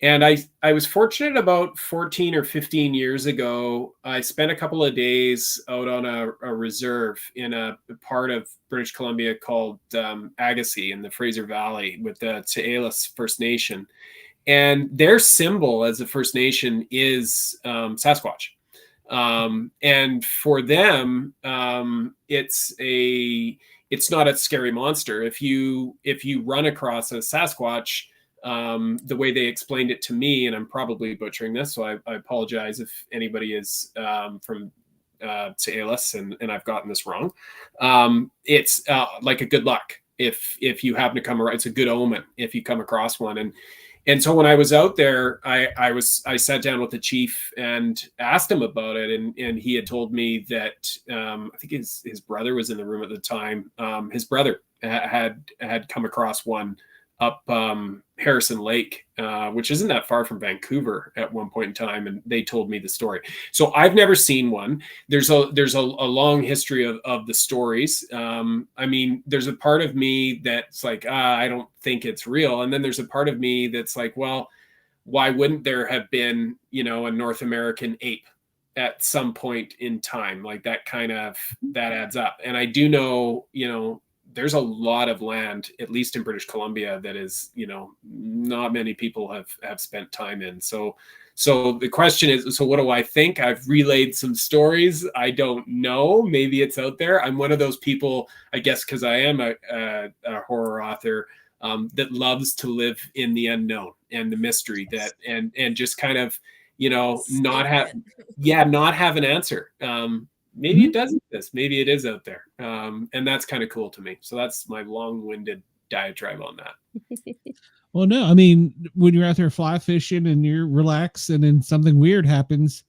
And I was fortunate about 14 or 15 years ago. I spent a couple of days out on a reserve in a part of British Columbia called Agassiz in the Fraser Valley with the Teases First Nation. And their symbol as a First Nation is Sasquatch. And for them, it's not a scary monster. If you run across a Sasquatch, the way they explained it to me, and I'm probably butchering this, so I apologize if anybody is from Tealis and I've gotten this wrong. It's like a good luck if you happen to come around. It's a good omen if you come across one. And so when I was out there, I sat down with the chief and asked him about it, and he had told me that I think his brother was in the room at the time. His brother had come across one up Harrison Lake, which isn't that far from Vancouver at one point in time, and they told me the story. So I've never seen one. There's a long history of the stories. I mean, there's a part of me that's like, I don't think it's real, and then there's a part of me that's like, well, why wouldn't there have been, a North American ape at some point in time? Like that adds up. And I do know, there's a lot of land, at least in British Columbia, that is, not many people have spent time in. So the question is, so what do I think? I've relayed some stories. I don't know. Maybe it's out there. I'm one of those people, I guess, because I am a horror author, that loves to live in the unknown and the mystery and just kind of, not have an answer. Maybe it does exist. Maybe it is out there. And that's kind of cool to me. So that's my long-winded diatribe on that. Well, no, I mean, when you're out there fly fishing and you're relaxed and then something weird happens,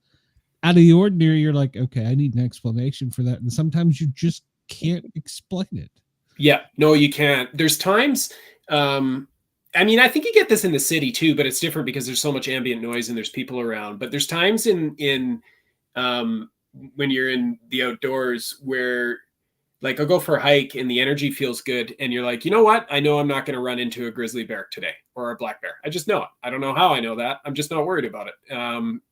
out of the ordinary, you're like, okay, I need an explanation for that. And sometimes you just can't explain it. Yeah, no, you can't. There's times, I mean, I think you get this in the city too, but it's different because there's so much ambient noise and there's people around. But there's times in when you're in the outdoors where, like, I'll go for a hike and the energy feels good, and you're like, you know what? I know I'm not going to run into a grizzly bear today or a black bear. I just know it. I don't know how I know that. I'm just not worried about it.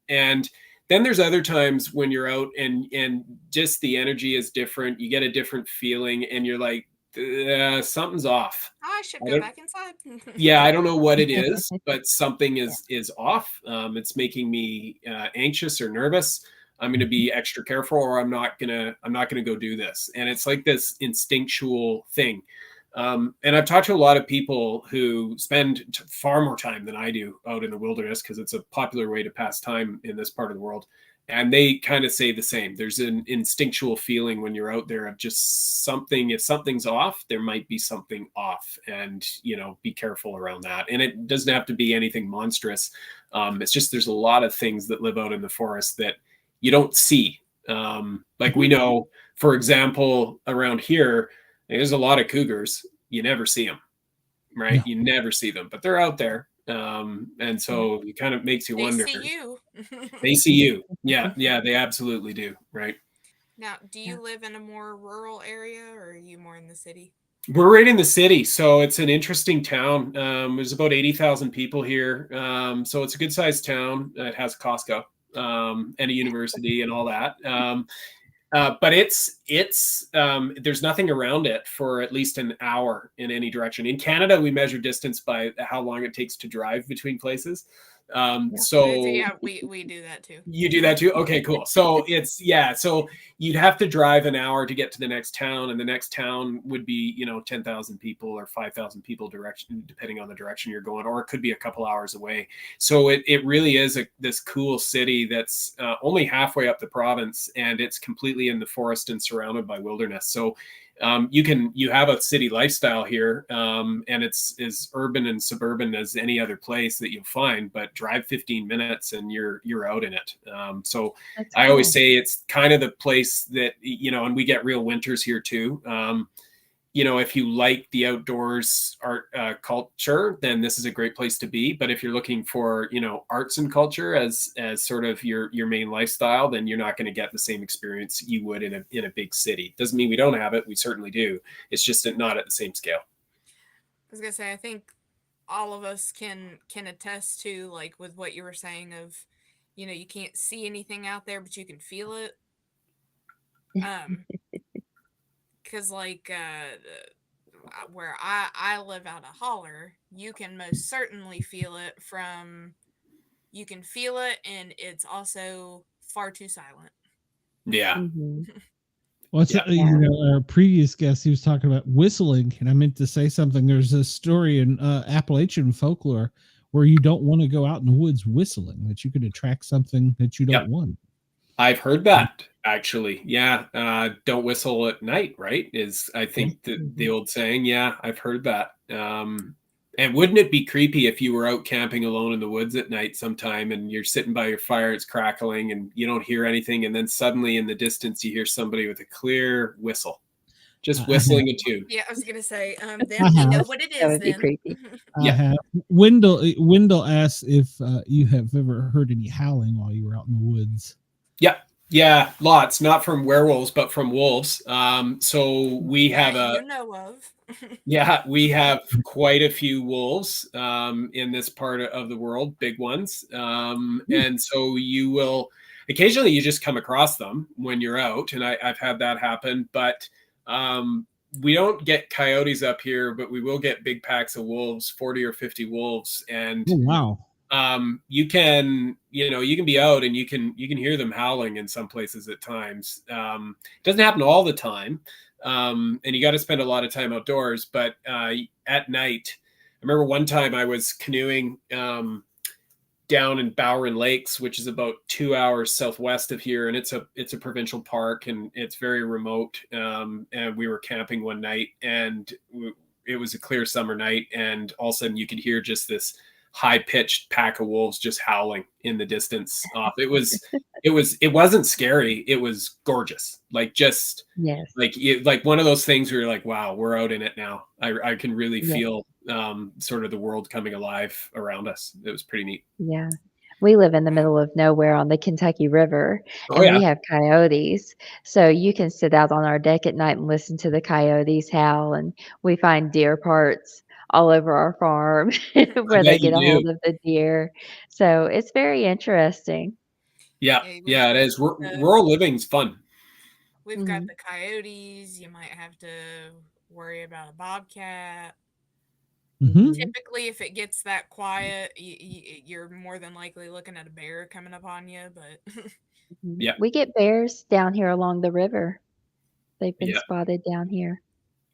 And then there's other times when you're out and just the energy is different. You get a different feeling, and you're like, something's off. I should go back inside. Yeah, I don't know what it is, but something is off. It's making me anxious or nervous. I'm going to be extra careful, or I'm not going to go do this. And it's like this instinctual thing. And I've talked to a lot of people who spend far more time than I do out in the wilderness, because it's a popular way to pass time in this part of the world. And they kind of say the same. There's an instinctual feeling when you're out there of just something. If something's off, there might be something off, and, be careful around that. And it doesn't have to be anything monstrous. It's just, there's a lot of things that live out in the forest that you don't see. Like, we know, for example, around here, there's a lot of cougars. You never see them, right? Yeah. You never see them, but they're out there. And so it kind of makes you wonder. They see you. They see you. Yeah, they absolutely do, right? Now, do you live in a more rural area, or are you more in the city? We're right in the city, so it's an interesting town. There's about 80,000 people here, so it's a good-sized town. It has Costco and a university and all that. But it's there's nothing around it for at least an hour in any direction. In Canada, we measure distance by how long it takes to drive between places. So yeah, we do that too. You do that too? Okay, cool. So so you'd have to drive an hour to get to the next town, and the next town would be 10,000 people or 5,000 people direction, depending on the direction you're going, or it could be a couple hours away. So it really is this cool city that's only halfway up the province, and it's completely in the forest and surrounded by wilderness. So you have a city lifestyle here, and it's as urban and suburban as any other place that you'll find, but drive 15 minutes and you're out in it. So that's cool. I always say it's kind of the place that, and we get real winters here too. If you like the outdoors art culture, then this is a great place to be. But if you're looking for, arts and culture as sort of your main lifestyle, then you're not going to get the same experience you would in a big city. Doesn't mean we don't have it. We certainly do. It's just not at the same scale. I was going to say, I think all of us can attest to, like, with what you were saying of, you can't see anything out there, but you can feel it. Because, like, where I live out of holler, you can most certainly feel it and it's also far too silent. Yeah. Mm-hmm. Well, our previous guest, he was talking about whistling, and I meant to say something. There's a story in Appalachian folklore where you don't want to go out in the woods whistling, that you could attract something that you don't want. I've heard that, actually. Yeah. Don't whistle at night, right? Is, I think, the old saying. Yeah, I've heard that. And wouldn't it be creepy if you were out camping alone in the woods at night sometime, and you're sitting by your fire, it's crackling, and you don't hear anything, and then suddenly in the distance you hear somebody with a clear whistle, just whistling a tune. Yeah, I was gonna say, then you know what it is. That would be creepy. Yeah. Wendell asks if you have ever heard any howling while you were out in the woods. Yeah, lots. Not from werewolves, but from wolves. So we have we have quite a few wolves in this part of the world, big ones. And so you will occasionally you just come across them when you're out, and I've had that happen. But we don't get coyotes up here, but we will get big packs of wolves, 40 or 50 wolves, and wow. You can be out and you can hear them howling in some places at times. It doesn't happen all the time. And you got to spend a lot of time outdoors, but at night, I remember one time I was canoeing down in Bowron Lakes, which is about 2 hours southwest of here. And it's a provincial park, and it's very remote. And we were camping one night, and it was a clear summer night. And all of a sudden you could hear just this high-pitched pack of wolves just howling in the distance off. It wasn't scary. It was gorgeous. Like just Yes. like one of those things where you're like, wow, we're out in it now. I can really feel sort of the world coming alive around us. It was pretty neat. Yeah. We live in the middle of nowhere on the Kentucky River, Oh and yeah. we have coyotes. So you can sit out on our deck at night and listen to the coyotes howl, and we find deer parts all over our farm where they bet you get a hold do. of the deer. So it's very interesting. Yeah, Yeah, yeah, it is. Rural living's fun. We've got Mhm. the coyotes. You might have to worry about a bobcat. Mhm. Typically, if it gets that quiet, you're more than likely looking at a bear coming up on you. But Mhm. Yeah. We get bears down here along the river. They've been Yeah. spotted down here.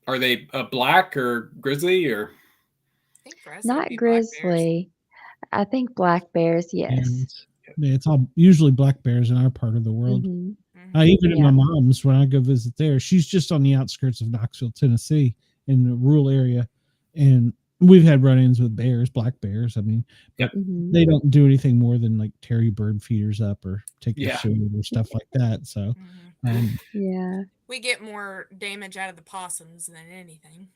Are they black or grizzly or? I think for us, it'd Not be black bears. grizzly. I think black bears, Yeah, yes. it's all usually black bears in our part of the world. Mhm. Even at Yeah. my mom's, when I go visit there, she's just on the outskirts of Knoxville, Tennessee, in the rural area, and we've had run-ins with bears, black bears. I mean, but Mhm. they don't do anything more than like tear your bird feeders up or take your Yeah. food or stuff like that. So, Yeah. We get more damage out of the possums than anything.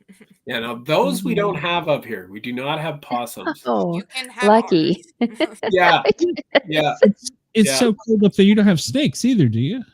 Yeah, now those we don't have up here. We do not have possums. Oh, You can have lucky. Yeah, yeah, it's Yeah. so cold up there. You don't have snakes either, do you?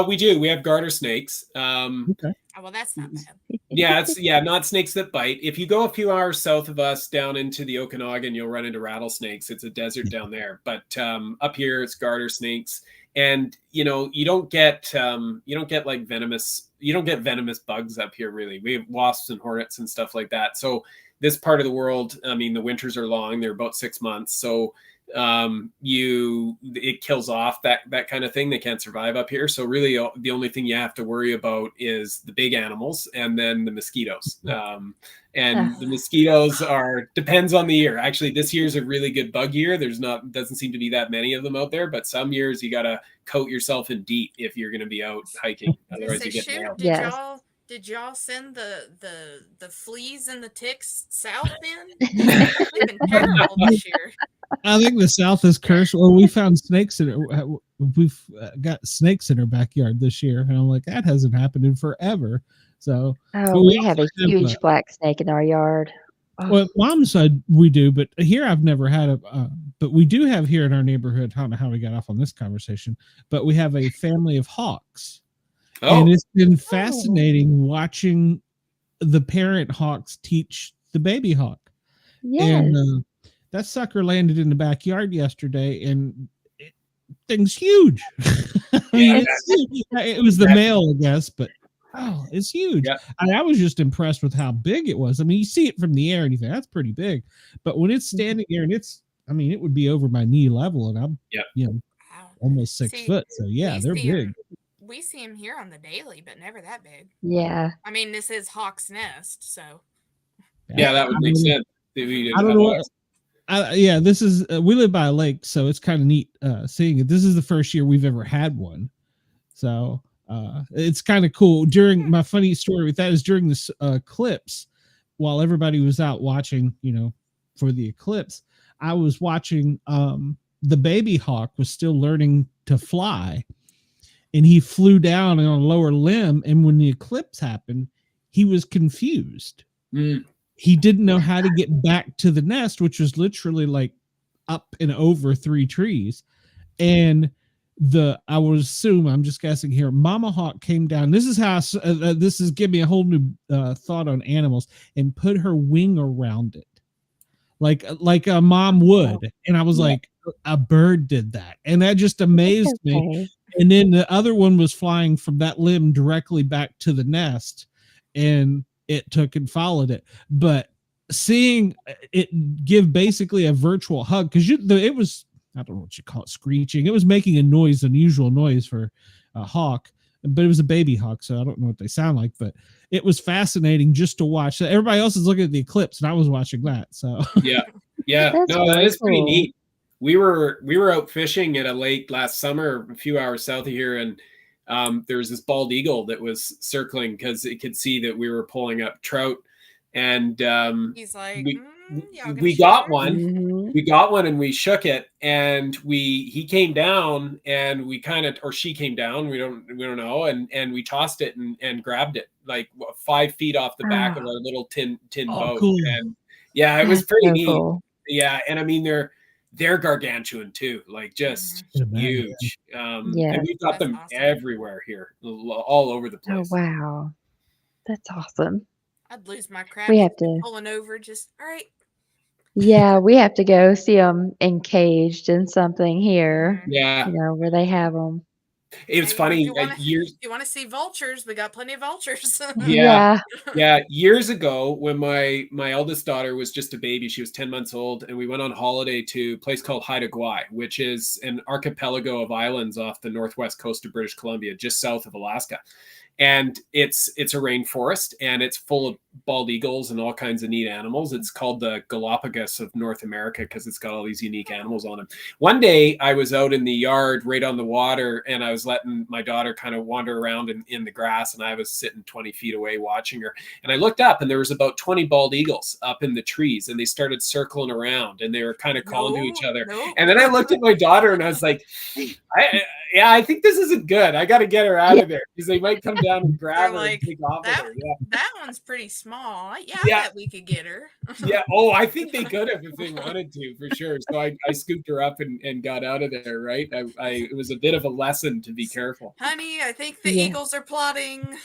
we do. We have garter snakes. Okay. Oh, well, that's not bad. Yeah, it's not snakes that bite. If you go a few hours south of us down into the Okanagan, you'll run into rattlesnakes. It's a desert down there. But up here, it's garter snakes, and you don't get like venomous. You don't get venomous bugs up here, really. We have wasps and hornets and stuff like that. So this part of the world, I mean, the winters are long. They're about 6 months. So it kills off that kind of thing. They can't survive up here. So really the only thing you have to worry about is the big animals and then the mosquitoes. And the mosquitoes depends on the year. Actually, this year's a really good bug year. Doesn't seem to be that many of them out there, but some years you got to coat yourself in DEET if you're going to be out hiking. Otherwise you get nailed. Yes. Did y'all send the fleas and the ticks south then? They've been terrible this year. I think the South is cursed. Well, we found snakes we've got snakes in our backyard this year, and I'm like, that hasn't happened in forever. So, Oh, we have a huge black snake in our yard. Oh. Well, Mom said we do, but here I've never had but we do have here in our neighborhood. I don't know how we got off on this conversation, but we have a family of hawks. Oh. And it's been fascinating watching the parent hawks teach the baby hawk. Yes. And that sucker landed in the backyard yesterday, and thing's huge. I mean, it was the male, I guess, but it's huge. Yeah. I was just impressed with how big it was. I mean, you see it from the air and you think that's pretty big, but when it's standing there and it would be over my knee level, and I'm almost 6 foot. So yeah, they're big. We see them here on the daily, but never that big. Yeah. I mean, this is Hawk's Nest, so. Yeah, that would make sense. I don't know. This is we live by a lake, so it's kind of neat seeing it. This is the first year we've ever had one, so it's kind of cool. During my funny story with that is during this eclipse, while everybody was out watching, for the eclipse, I was watching. The baby hawk was still learning to fly. And he flew down on a lower limb. And when the eclipse happened, he was confused. He didn't know how to get back to the nest, which was literally like up and over 3 trees. And I would assume, I'm just guessing here, Mama Hawk came down. This is how, this is giving me a whole new thought on animals, and put her wing around it. Like a mom would. And I was like, a bird did that. And that just amazed me. And then the other one was flying from that limb directly back to the nest, and it took and followed it. But seeing it give basically a virtual hug, because it was, I don't know what you call it, screeching. It was making an unusual noise for a hawk, but it was a baby hawk, so I don't know what they sound like. But it was fascinating just to watch. Everybody else is looking at the eclipse, and I was watching that. So yeah. That is pretty neat. We were out fishing at a lake last summer, a few hours south of here, and there was this bald eagle that was circling because it could see that we were pulling up trout, and he's like, we got one. Mhm. We got one and we shook it, and he came down, and we kind of, or she came down, we don't know, and we tossed it and grabbed it like 5 feet off the back of Oh. our little tin Oh, boat. cool. And yeah, it was That's pretty so neat. cool. Yeah, and I mean they're gargantuan too, like just huge. And Yes. we've got That's them awesome. everywhere here, all over the Oh, place. wow. That's awesome. I'd lose my crap. We have to, pulling over. Just all right. yeah, we have to go see them encaged in something here, Yeah, you know, where they have them. it's Hey, funny. If Years you want to see vultures, we got plenty of vultures. Yeah. Yeah, years ago when my eldest daughter was just a baby, she was 10 months old, and we went on holiday to a place called Haida Gwaii, which is an archipelago of islands off the northwest coast of British Columbia, just south of Alaska. And it's a rainforest, and it's full of bald eagles and all kinds of neat animals. It's called the Galapagos of North America because it's got all these unique animals on it. One day I was out in the yard right on the water, and I was letting my daughter kind of wander around in the grass, and I was sitting 20 feet away watching her. And I looked up, and there was about 20 bald eagles up in the trees, and they started circling around, and they were kind of calling to each other. And then I looked at my daughter, and I was like, I think this isn't good. I got to get her out of there because they might come down and grab her and take off with her. Yeah. That one's pretty small. I bet we could get her. Yeah. Oh, I think they could have if they wanted to, for sure. So I scooped her up and got out of there. Right. It was a bit of a lesson to be careful. Honey, I think the eagles are plotting.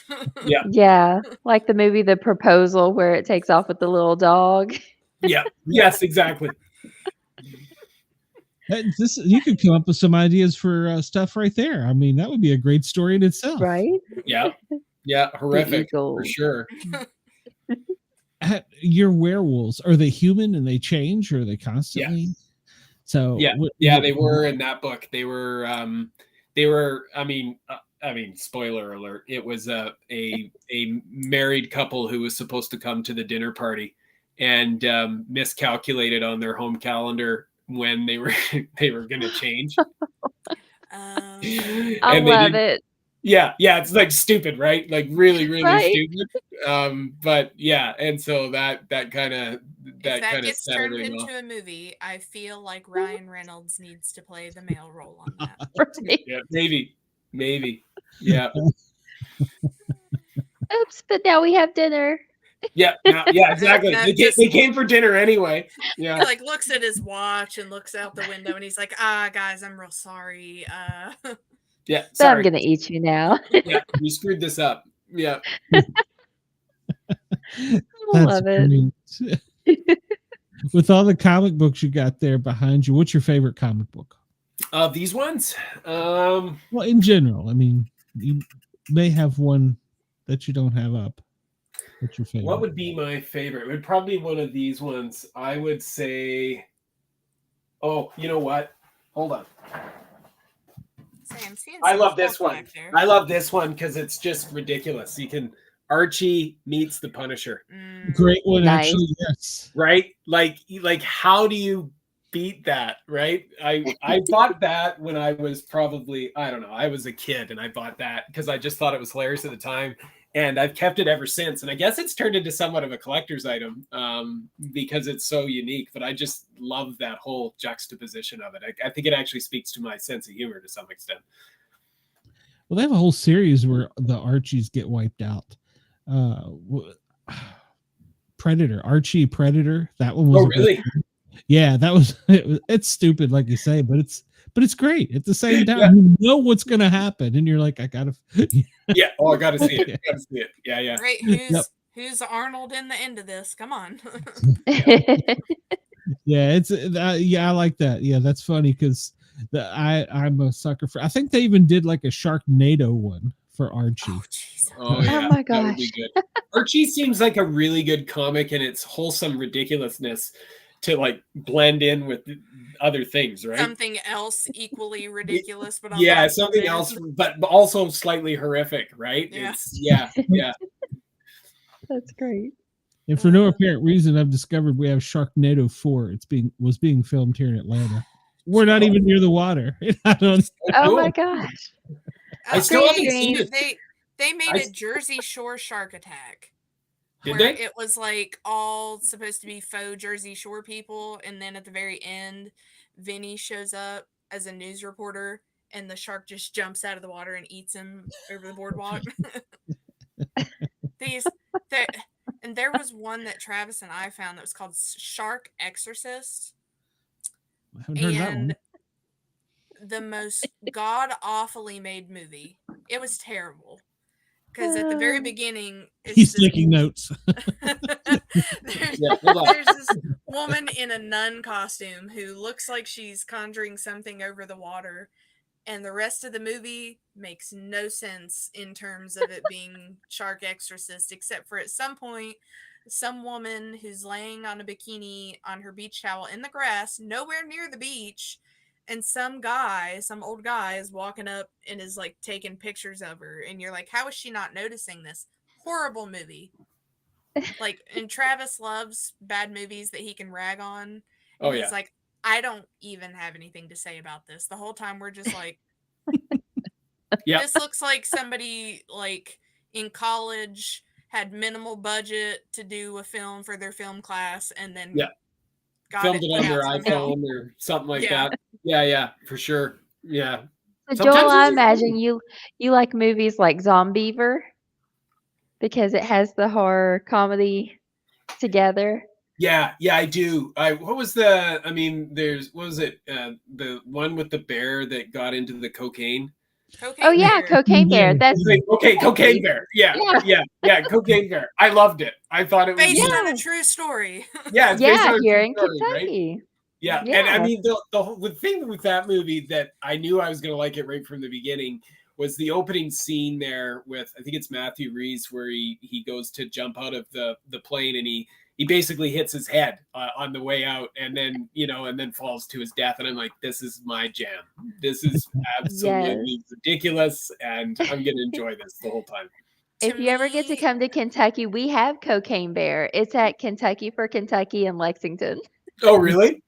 Yeah. Yeah. Like the movie The Proposal where it takes off with the little dog. Yeah. Yes, exactly. You could come up with some ideas for stuff right there. I mean, that would be a great story in itself. Right? Yeah. Yeah. Horrific for sure. Your werewolves, are they human and they change, or are they constantly? Yeah. So they were in that book. They were I mean, spoiler alert, it was a married couple who was supposed to come to the dinner party and miscalculated on their home calendar when they were going to change. I love it. Yeah, it's like stupid, right? Like really, really Right? stupid. But yeah, and so that kind of gets turned into a movie, I feel like Ryan Reynolds needs to play the male role on that. Right. Yeah, maybe. Yeah. Oops, but now we have dinner. Yeah, exactly. They came for dinner anyway. Yeah. He like looks at his watch and looks out the window and he's like, guys, I'm real sorry. Yeah, So I'm gonna eat you now. Yeah, you screwed this up. Yeah. I love it. With all the comic books you got there behind you, what's your favorite comic book? These ones? Well, in general, I mean, you may have one that you don't have up. What's your favorite? What would be my favorite? It would probably be one of these ones. I would say, oh, you know what? Hold on. I love this one. I love this one because it's just ridiculous. You can Archie meets the Punisher. Great one, Nice. actually. Yes. Right? Like how do you beat that? Right? I bought that when I was probably, I don't know, I was a kid and I bought that because I just thought it was hilarious at the time. And I've kept it ever since. And I guess it's turned into somewhat of a collector's item because it's so unique. But I just love that whole juxtaposition of it. I think it actually speaks to my sense of humor to some extent. Well, they have a whole series where the Archies get wiped out. Predator, Archie Predator. That one was. Oh, really? Yeah, that was. It's stupid, like you say, but it's great at the same time. Yeah. You know what's going to happen, and you're like, I gotta. Yeah. Oh, I gotta see it. Gotta see it. Yeah. Right. Who's Arnold in the end of this? Come on. Yeah, it's I like that. Yeah, that's funny because I'm a sucker for. I think they even did like a Sharknado one for Archie. Oh, jeez. Oh, yeah. Oh my That would be gosh. good. Archie seems like a really good comic, and its wholesome ridiculousness to like blend in with other things, right? Something else equally ridiculous, but Yeah, something else, but also slightly horrific, right? Yeah. Yeah. That's great. And for no apparent reason, I've discovered we have Sharknado 4. Was being filmed here in Atlanta. We're not even near the water. I don't. Oh my gosh. I still haven't seen it. They made a Jersey Shore shark attack. Did where they? it was like all supposed to be faux Jersey Shore people, and then at the very end, Vinny shows up as a news reporter, and the shark just jumps out of the water and eats him over the boardwalk. And there was one that Travis and I found that was called Shark Exorcist. I haven't heard that one. The most god-awfully made movie. It was terrible. Because at the very beginning, He's taking notes. there's this woman in a nun costume who looks like she's conjuring something over the water, and the rest of the movie makes no sense in terms of it being Shark Exorcist, except for at some point, some woman who's laying on a bikini on her beach towel in the grass, nowhere near the beach, and some old guy is walking up and is like taking pictures of her, and you're like, how is she not noticing this? Horrible movie. Like, and Travis loves bad movies that he can rag on. And he's like, I don't even have anything to say about this. The whole time we're just like, this looks like somebody like in college had minimal budget to do a film for their film class, and then filmed it on their iPhone or something like that. Yeah, for sure. Yeah. So Joel, I imagine you like movies like Zombiever because it has the horror comedy together. Yeah, I do. What was the one with the bear that got into the cocaine? Cocaine Bear. That's Cocaine Bear. Yeah, Cocaine Bear. I loved it. I thought it was based on a true story. Yeah, it's based on here a in true story, Kentucky. Right? Yeah, and I mean the thing with that movie that I knew I was going to like it right from the beginning was the opening scene there with, I think it's Matthew Rhys, where he goes to jump out of the plane, and he basically hits his head on the way out, and then and then falls to his death. And I'm like, this is my jam. This is absolutely ridiculous, and I'm going to enjoy this the whole time. If you ever get to come to Kentucky, we have Cocaine Bear. It's at Kentucky for Kentucky in Lexington. Oh, really?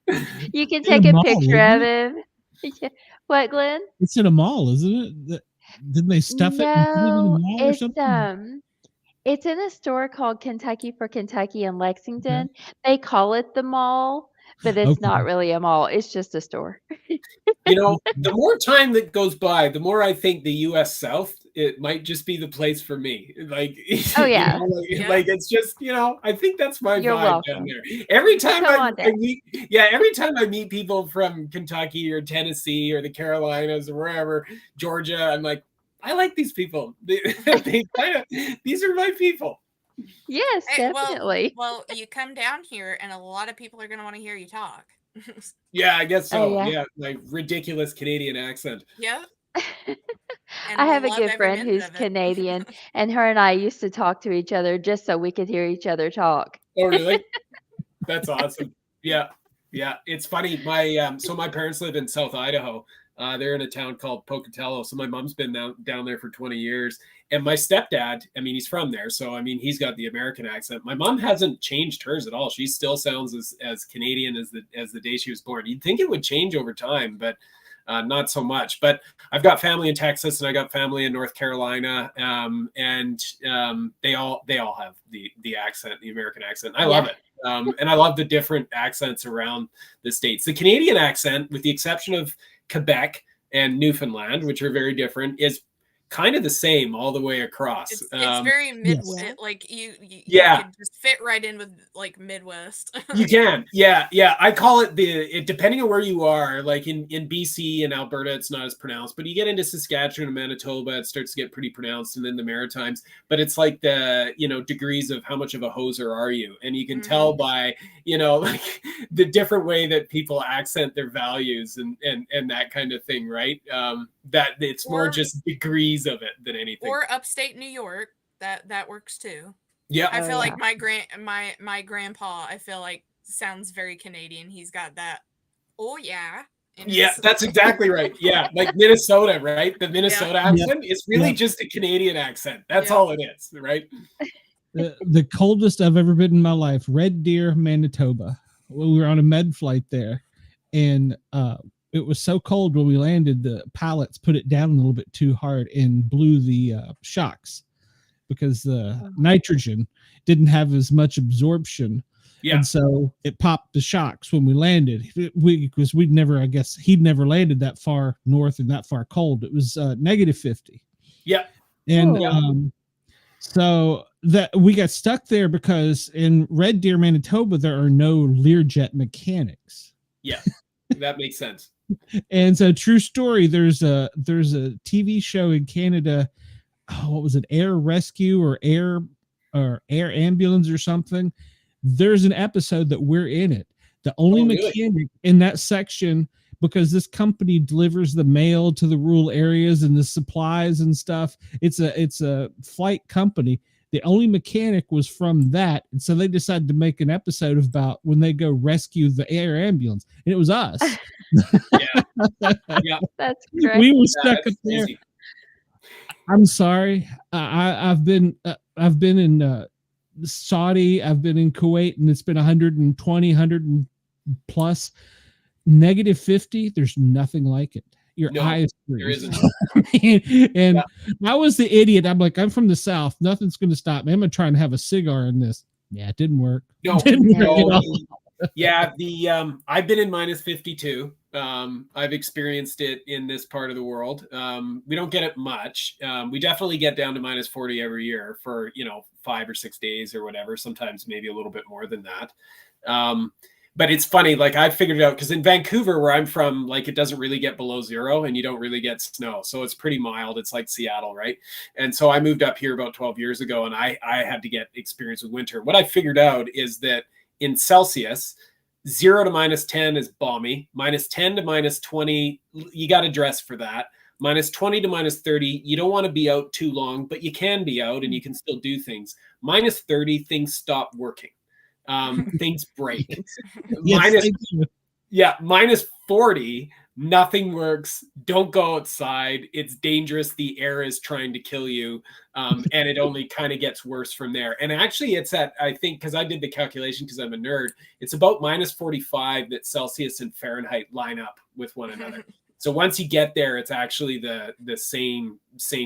You can take a picture of him. What, Glenn? It's in a mall, isn't it? Didn't they stuff it and put it in a mall or something? It's in a store called Kentucky for Kentucky in Lexington. They call it the mall, but it's not really a mall. It's just a store. The more time that goes by, the more I think the U.S. South, it might just be the place for me. Like, like it's just, I think that's my vibe down there. Every time every time I meet people from Kentucky or Tennessee or the Carolinas or wherever, Georgia, I'm like, I like these people. These are my people. Yes, definitely. Well, you come down here and a lot of people are going to want to hear you talk. Yeah, I guess so. Yeah, like ridiculous Canadian accent. Yeah. I have a good friend who's Canadian, and her and I used to talk to each other just so we could hear each other talk. Oh, really? That's awesome. Yeah. It's funny. My parents live in South Idaho. They're in a town called Pocatello. So my mom's been down there for 20 years. And my stepdad, he's from there. So, he's got the American accent. My mom hasn't changed hers at all. She still sounds as Canadian as the day she was born. You'd think it would change over time, but not so much. But I've got family in Texas and I got family in North Carolina. And they all have the accent, the American accent. I love it. And I love the different accents around the States. The Canadian accent, with the exception of Quebec and Newfoundland, which are very different, is kind of the same all the way across. It's very Midwest. Like you can just fit right in with like Midwest. You can. Yeah. I call it depending on where you are, like in BC and Alberta, it's not as pronounced, but you get into Saskatchewan and Manitoba, it starts to get pretty pronounced, and then the Maritimes, but it's like the, degrees of how much of a hoser are you? And you can tell by, like the different way that people accent their values and that kind of thing, right? That it's more just degrees of it than anything. Or upstate New York, that works too. Yeah, I feel like my grandpa, I feel like sounds very Canadian. He's got that. Oh yeah. Yeah, that's exactly right. Yeah, like Minnesota, right? The Minnesota accent is really just a Canadian accent. That's all it is, right? The coldest I've ever been in my life, Red Deer, Manitoba. We were on a med flight there, and it was so cold when we landed, the pilots put it down a little bit too hard and blew the shocks because the nitrogen didn't have as much absorption. Yeah. And so it popped the shocks when we landed. Because he'd never landed that far north and that far cold. It was -50. Yeah. And so that we got stuck there because in Red Deer, Manitoba, there are no Learjet mechanics. Yeah, that makes sense. And so, true story. There's a TV show in Canada. Oh, what was it? Air Rescue or Air Ambulance or something. There's an episode that we're in it. The only mechanic in that section, because this company delivers the mail to the rural areas and the supplies and stuff. It's a flight company. The only mechanic was from that. And so they decided to make an episode about when they go rescue the air ambulance. And it was us. Yeah. That's great. We were stuck up there. Easy. I'm sorry. I've been in Saudi. I've been in Kuwait, and it's been 120, 100 plus. -50. There's nothing like it. Your eyes freeze. There isn't. And I was the idiot. I'm like, I'm from the South. Nothing's going to stop me. I'm going to try and have a cigar in this. Yeah, it didn't work. No. Didn't work at all. Yeah, I've been in -52. I've experienced it in this part of the world. We don't get it much. We definitely get down to -40 every year for 5 or 6 days or whatever. Sometimes maybe a little bit more than that. But it's funny, like I figured it out because in Vancouver, where I'm from, like it doesn't really get below 0 and you don't really get snow. So it's pretty mild. It's like Seattle, right? And so I moved up here about 12 years ago and I had to get experience with winter. What I figured out is that in Celsius, 0 to -10 is balmy. -10 to -20, you got to dress for that. -20 to -30, you don't want to be out too long, but you can be out and you can still do things. -30, things stop working. Things break. -40, nothing works. Don't go outside. It's dangerous. The air is trying to kill you. And it only kind of gets worse from there. And actually it's at, I think, because I did the calculation because I'm a nerd, it's about -45 that Celsius and Fahrenheit line up with one another. So once you get there, it's actually the same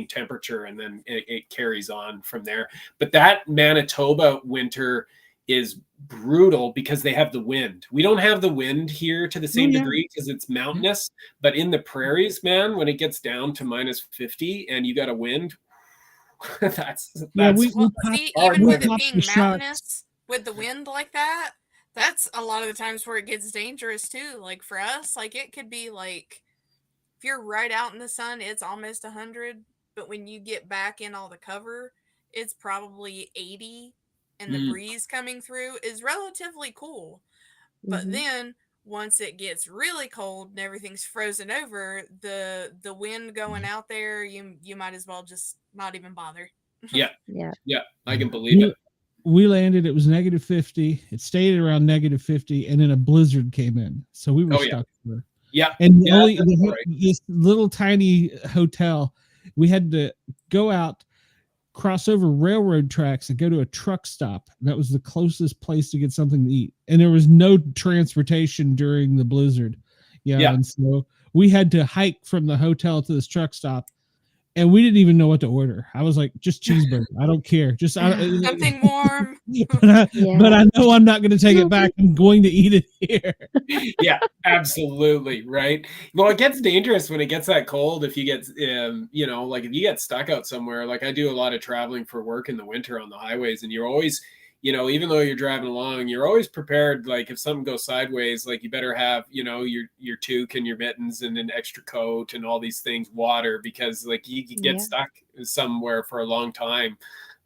temperature, and then it carries on from there. But that Manitoba winter is brutal because they have the wind. We don't have the wind here to the same degree because it's mountainous, but in the prairies, man, when it gets down to -50 and you got a wind, that's even with it being mountainous with the wind like that, that's a lot of the times where it gets dangerous too. Like for us, like it could be like if you're right out in the sun, it's almost 100, but when you get back in all the cover, it's probably 80. And the breeze coming through is relatively cool. But then once it gets really cold and everything's frozen over, the wind going out there, you might as well just not even bother. Yeah. I can believe it. We landed, it was -50. It stayed around -50, and then a blizzard came in. So we were stuck there. Yeah. And this little tiny hotel, we had to go out, cross over railroad tracks and go to a truck stop. That was the closest place to get something to eat. And there was no transportation during the blizzard. And so we had to hike from the hotel to this truck stop. And we didn't even know what to order. I was like, just cheeseburger. I don't care. Just something warm. But I know I'm not going to take it back. I'm going to eat it here. Yeah, absolutely. Right. Well, it gets dangerous when it gets that cold. If you get, like if you get stuck out somewhere, like I do a lot of traveling for work in the winter on the highways, and you're always, even though you're driving along, you're always prepared. Like if something goes sideways, like you better have, your toque and your mittens and an extra coat and all these things, water, because like you get stuck somewhere for a long time.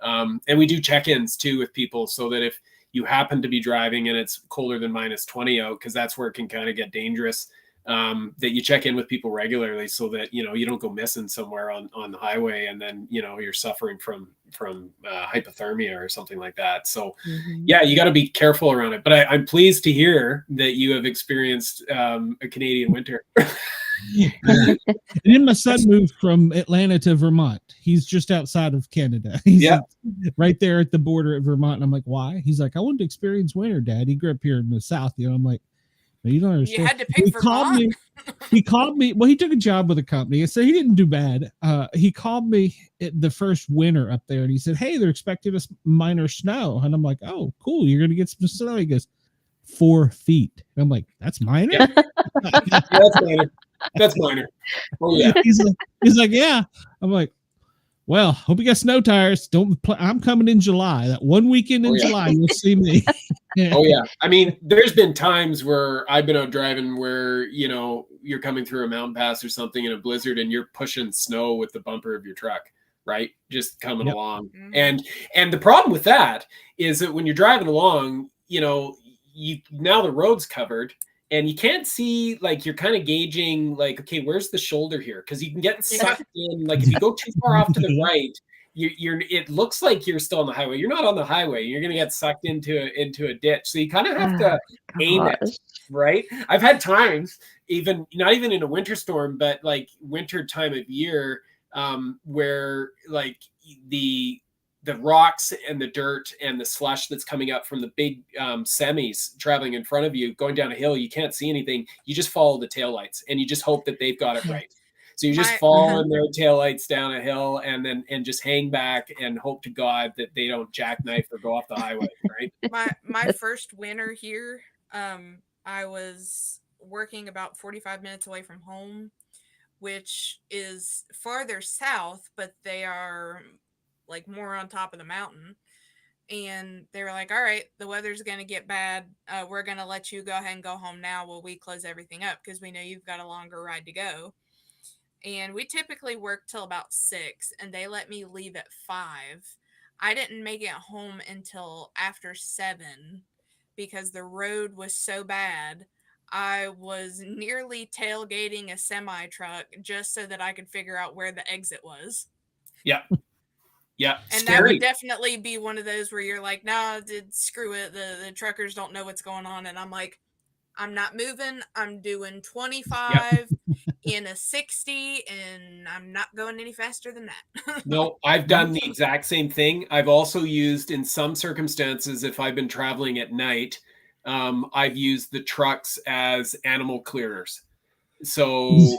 And we do check-ins too with people so that if you happen to be driving and it's colder than -20 out, because that's where it can kind of get dangerous, that you check in with people regularly so that, you don't go missing somewhere on the highway and then, you're suffering from hypothermia or something like that. So you got to be careful around it. But I'm pleased to hear that you have experienced a Canadian winter. And then my son moved from Atlanta to Vermont. He's just outside of Canada. He's right there at the border of Vermont. And I'm like, why? He's like, I wanted to experience winter, Dad. He grew up here in the South. I'm like, You don't understand. You had to pick Vermont? He called me. Well, he took a job with a company, so he didn't do bad. He called me the first winter up there, and he said, "Hey, they're expecting us minor snow," and I'm like, "Oh, cool, you're gonna get some snow." He goes, 4 feet. And I'm like, "That's minor." Yeah. That's minor. That's minor. Oh yeah. He's like, "Yeah." I'm like, "Well, hope you got snow tires. I'm coming in July. That one weekend in July, you'll see me." Oh yeah. I mean, there's been times where I've been out driving where, you know, you're coming through a mountain pass or something in a blizzard and you're pushing snow with the bumper of your truck, right? Just coming along. And the problem with that is that when you're driving along, you know, now the road's covered and you can't see, like, you're kind of gauging, like, okay, where's the shoulder here? Because you can get sucked in. Like, if you go too far off to the right, it looks like you're still on the highway. You're not on the highway. You're gonna get sucked into a ditch. So you kind of have to aim it, right? I've had times, even not even in a winter storm, but like winter time of year, where like the rocks and the dirt and the slush that's coming up from the big semis traveling in front of you, going down a hill, you can't see anything. You just follow the taillights and you just hope that they've got it right. So you just fall in their taillights down a hill and just hang back and hope to God that they don't jackknife or go off the highway, right? My first winter here, I was working about 45 minutes away from home, which is farther south, but they are like more on top of the mountain. And they were like, all right, the weather's going to get bad. We're going to let you go ahead and go home now while we close everything up because we know you've got a longer ride to go. And we typically work till about 6, and they let me leave at 5. I didn't make it home until after 7 because the road was so bad. I was nearly tailgating a semi truck just so that I could figure out where the exit was. Yeah. Yeah. And scary. that would definitely be one of those where you're like, no, screw it. The truckers don't know what's going on. And I'm like, I'm not moving. I'm doing 25 in a 60, and I'm not going any faster than that. No, I've done the exact same thing. I've also used, in some circumstances, if I've been traveling at night, I've used the trucks as animal clearers. So,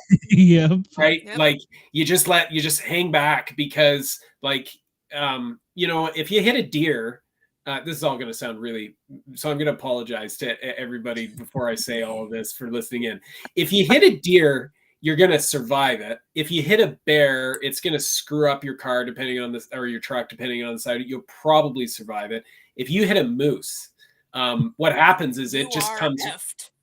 right, like you just hang back because, like, you know, if you hit a deer. This is all going to sound really, so I'm going to apologize to everybody before I say all of this for listening in. If you hit a deer, you're going to survive it. If you hit a bear, it's going to screw up your car depending on this, or your truck depending on the side. You'll probably survive it. If you hit a moose, what happens is it just comes.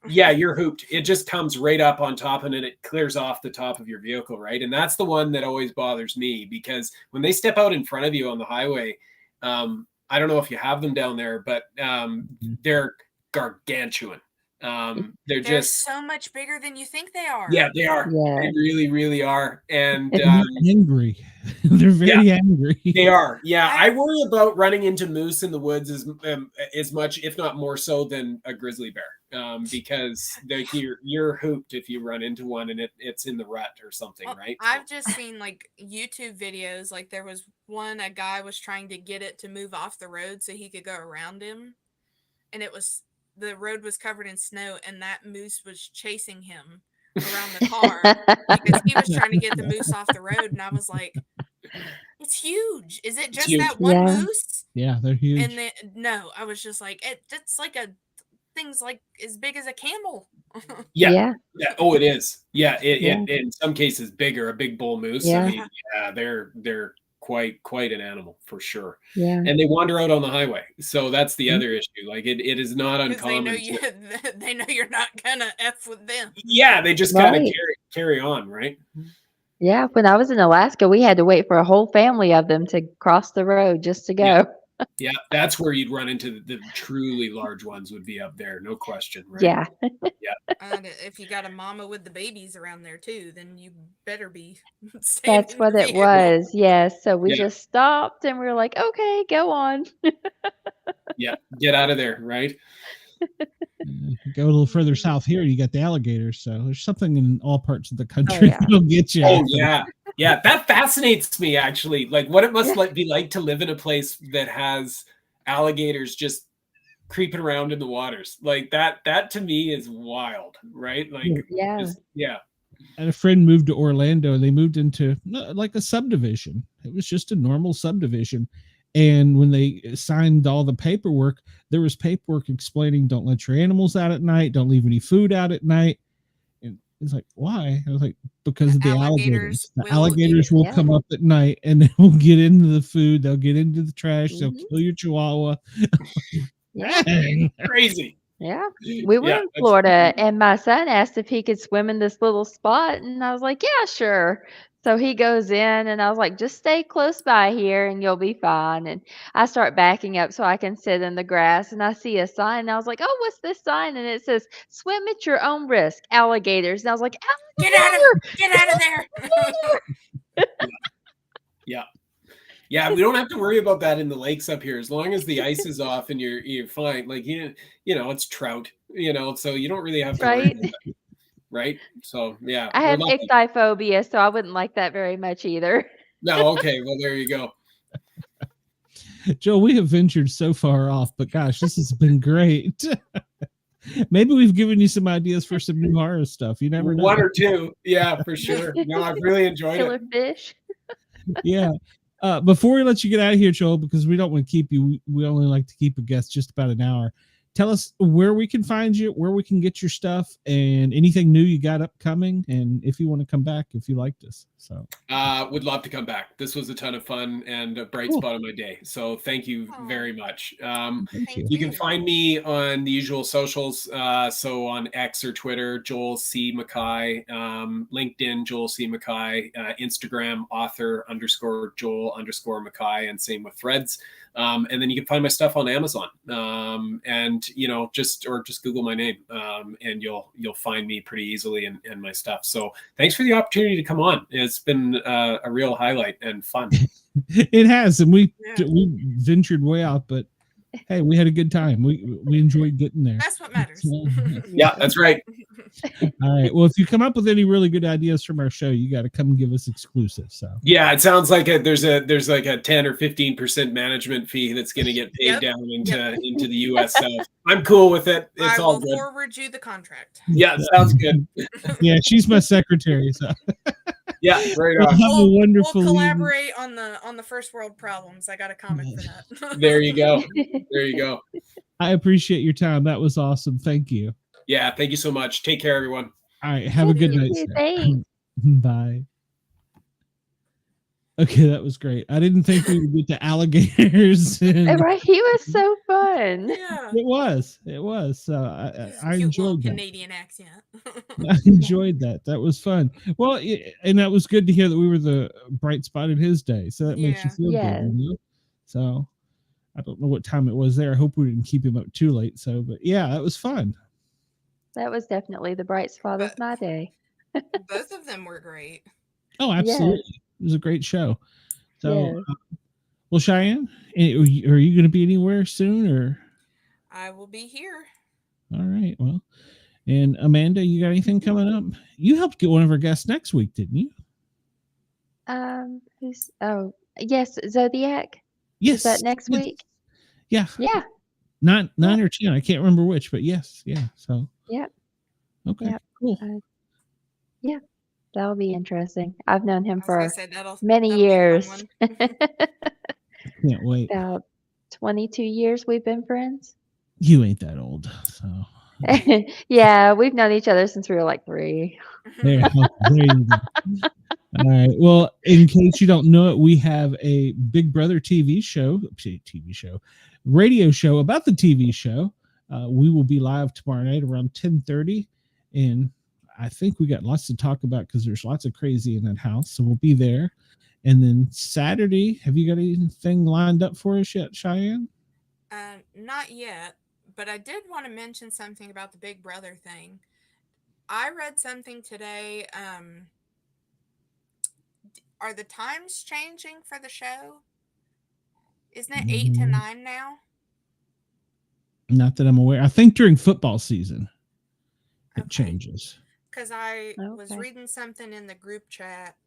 Yeah, you're hooped. It just comes right up on top and then it clears off the top of your vehicle, right? And that's the one that always bothers me because when they step out in front of you on the highway, I don't know if you have them down there, but they're gargantuan. They're just so much bigger than you think they are. Yeah, they are. Yeah. They really, really are. And angry. They're very angry. They are. Yeah, I worry about running into moose in the woods as much, if not more so, than a grizzly bear, because you're hooped if you run into one and it's in the rut or something, right? I've just seen like YouTube videos. Like there was one, a guy was trying to get it to move off the road so he could go around him, and the road was covered in snow, and that moose was chasing him around the car because he was trying to get the moose off the road. And I was like, it's huge. Is it just that one moose? Yeah, they're huge. And then, no, I was just like, it's like thing's like as big as a camel. Yeah. Oh, it is. Yeah. It in some cases bigger, a big bull moose. Yeah. I mean, they're quite an animal for sure. Yeah. And they wander out on the highway. So that's the other issue. Like it is not uncommon. They know you're not gonna F with them. Yeah, they just kind of carry on, right? Yeah. When I was in Alaska, we had to wait for a whole family of them to cross the road just to go. Yeah, that's where you'd run into the truly large ones would be up there, no question, right? Yeah. If you got a mama with the babies around there too, then you better be That's what it was. Yes. So we just stopped and we were like, okay, go on. Yeah, get out of there, right? Go a little further south here, you got the alligators. So there's something in all parts of the country that'll get you. Oh, yeah. Yeah, that fascinates me, actually. Like what it must be like to live in a place that has alligators just creeping around in the waters. Like that to me is wild, right? Like, Yeah. yeah. And a friend moved to Orlando. They moved into like a subdivision. It was just a normal subdivision. And when they signed all the paperwork, there was paperwork explaining don't let your animals out at night, don't leave any food out at night. And it's like, why? I was like, because of the alligators. The alligators will come up at night and they will get into the food. They'll get into the trash. They'll kill your chihuahua. Crazy. Yeah. We were in Florida and my son asked if he could swim in this little spot. And I was like, yeah, sure. So he goes in and I was like, just stay close by here and you'll be fine. And I start backing up so I can sit in the grass and I see a sign. And I was like, oh, what's this sign? And it says, swim at your own risk, alligators. And I was like, alligator! Get out of there. Yeah. Yeah, we don't have to worry about that in the lakes up here. As long as the ice is off and you're fine. Like, you know, it's trout, so you don't really have to worry about that, right? So, yeah. I have ichthyophobia, so I wouldn't like that very much either. No, okay. Well, there you go. Joel, we have ventured so far off, but gosh, this has been great. Maybe we've given you some ideas for some new horror stuff. You never know. One or two. Yeah, for sure. No, I've really enjoyed Killer it. fish. Yeah. Before we let you get out of here, Joel, because we don't want to keep you, we only like to keep a guest just about an hour. Tell us where we can find you, where we can get your stuff, and anything new you got upcoming, and if you want to come back, if you liked us. So, would love to come back. This was a ton of fun and a bright spot of my day. So thank you very much. You can find me on the usual socials. So on X or Twitter, Joel C. McKay, LinkedIn, Joel C. McKay, Instagram, author_Joel _McKay, and same with Threads. And then you can find my stuff on Amazon, and just Google my name, and you'll find me pretty easily and my stuff. So thanks for the opportunity to come on. It's been a real highlight and fun. It has, and we ventured way out, but hey, we had a good time. We enjoyed getting there. That's what matters. Yeah, that's right. All right. Well, if you come up with any really good ideas from our show, you got to come give us exclusive. So yeah, it sounds like there's like a 10 or 15% management fee that's going to get paid down into the U.S. South. I'm cool with it. It's all good. I will forward you the contract. Yeah, sounds good. Yeah, she's my secretary. So yeah, right on. We'll collaborate on the first world problems. I got a comic for that. There you go. There you go. I appreciate your time. That was awesome. Thank you. Yeah, thank you so much. Take care, everyone. All right, have a good night. Bye. Okay, that was great. I didn't think we would get to alligators. Right, he was so fun. Yeah, it was. So I enjoyed that. Canadian accent. I enjoyed that. That was fun. Well, and that was good to hear that we were the bright spot in his day. So that makes you feel good. So I don't know what time it was there. I hope we didn't keep him up too late. So, but yeah, that was fun. That was definitely the bright spot of my day. Both of them were great. Oh, absolutely. Yes. It was a great show. So, well, Cheyenne, are you going to be anywhere soon, or? I will be here. All right. Well, and Amanda, you got anything coming up? You helped get one of our guests next week, didn't you? Yes, Zodiac. Yes. Is that next week? Yeah. Yeah. 9 or 10. I can't remember which, but yes. Yeah. So. Yep. Okay. Yep. Cool. Yeah. That'll be interesting. I've known him for many years. Can't wait. About 22 years we've been friends. You ain't that old, so. Yeah, we've known each other since we were like 3. There you go. All right. Well, in case you don't know it, we have a Big Brother radio show about the TV show. We will be live tomorrow night around 10:30, and I think we got lots to talk about because there's lots of crazy in that house. So we'll be there. And then Saturday, have you got anything lined up for us yet, Cheyenne? Not yet, but I did want to mention something about the Big Brother thing. I read something today. Are the times changing for the show? Isn't it 8 to 9 now? Not that I'm aware. I think during football season it changes. Because I was reading something in the group chat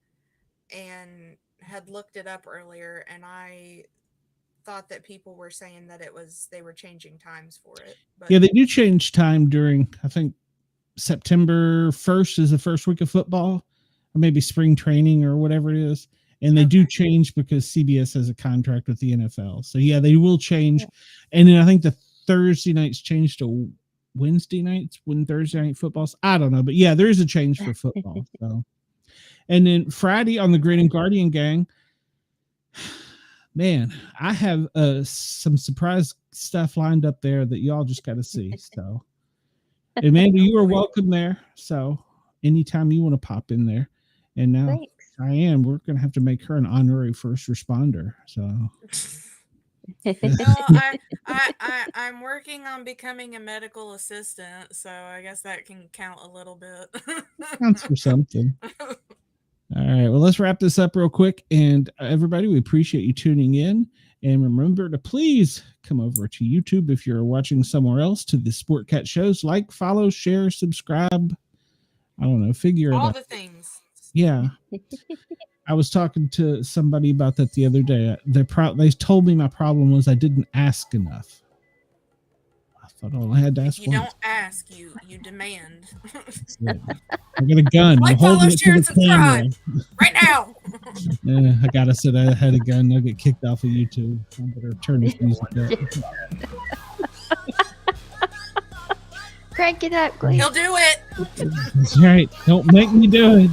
and had looked it up earlier, and I thought that people were saying that they were changing times for it. But Yeah, they do change time during, I think, September 1st is the first week of football, or maybe spring training or whatever it is. And they do change because CBS has a contract with the NFL. So yeah, they will change. Yeah. And then I think the Thursday nights change to Wednesday nights when Thursday night football's. I don't know, but yeah, there is a change for football. So, and then Friday on the Great and Guardian Gang, man, I have some surprise stuff lined up there that y'all just got to see. So, Amanda, you are welcome there. So, anytime you want to pop in there, and now. Thanks. We're going to have to make her an honorary first responder. So, I'm working on becoming a medical assistant, so I guess that can count a little bit. Counts for something. All right, well, let's wrap this up real quick. And everybody, we appreciate you tuning in. And remember to please come over to YouTube if you're watching somewhere else to the Sportcat shows. Like, follow, share, subscribe. I don't know, figure it out. All the things. Yeah. I was talking to somebody about that the other day. They told me my problem was I didn't ask enough. I thought I had to ask once. Don't ask, you demand. I got a gun. Like, I'm holding it to the camera. Right now. I gotta say I had a gun. I'll get kicked off of YouTube. I better turn this music up. Crank it up, Glenn. He'll do it. That's right. Don't make me do it.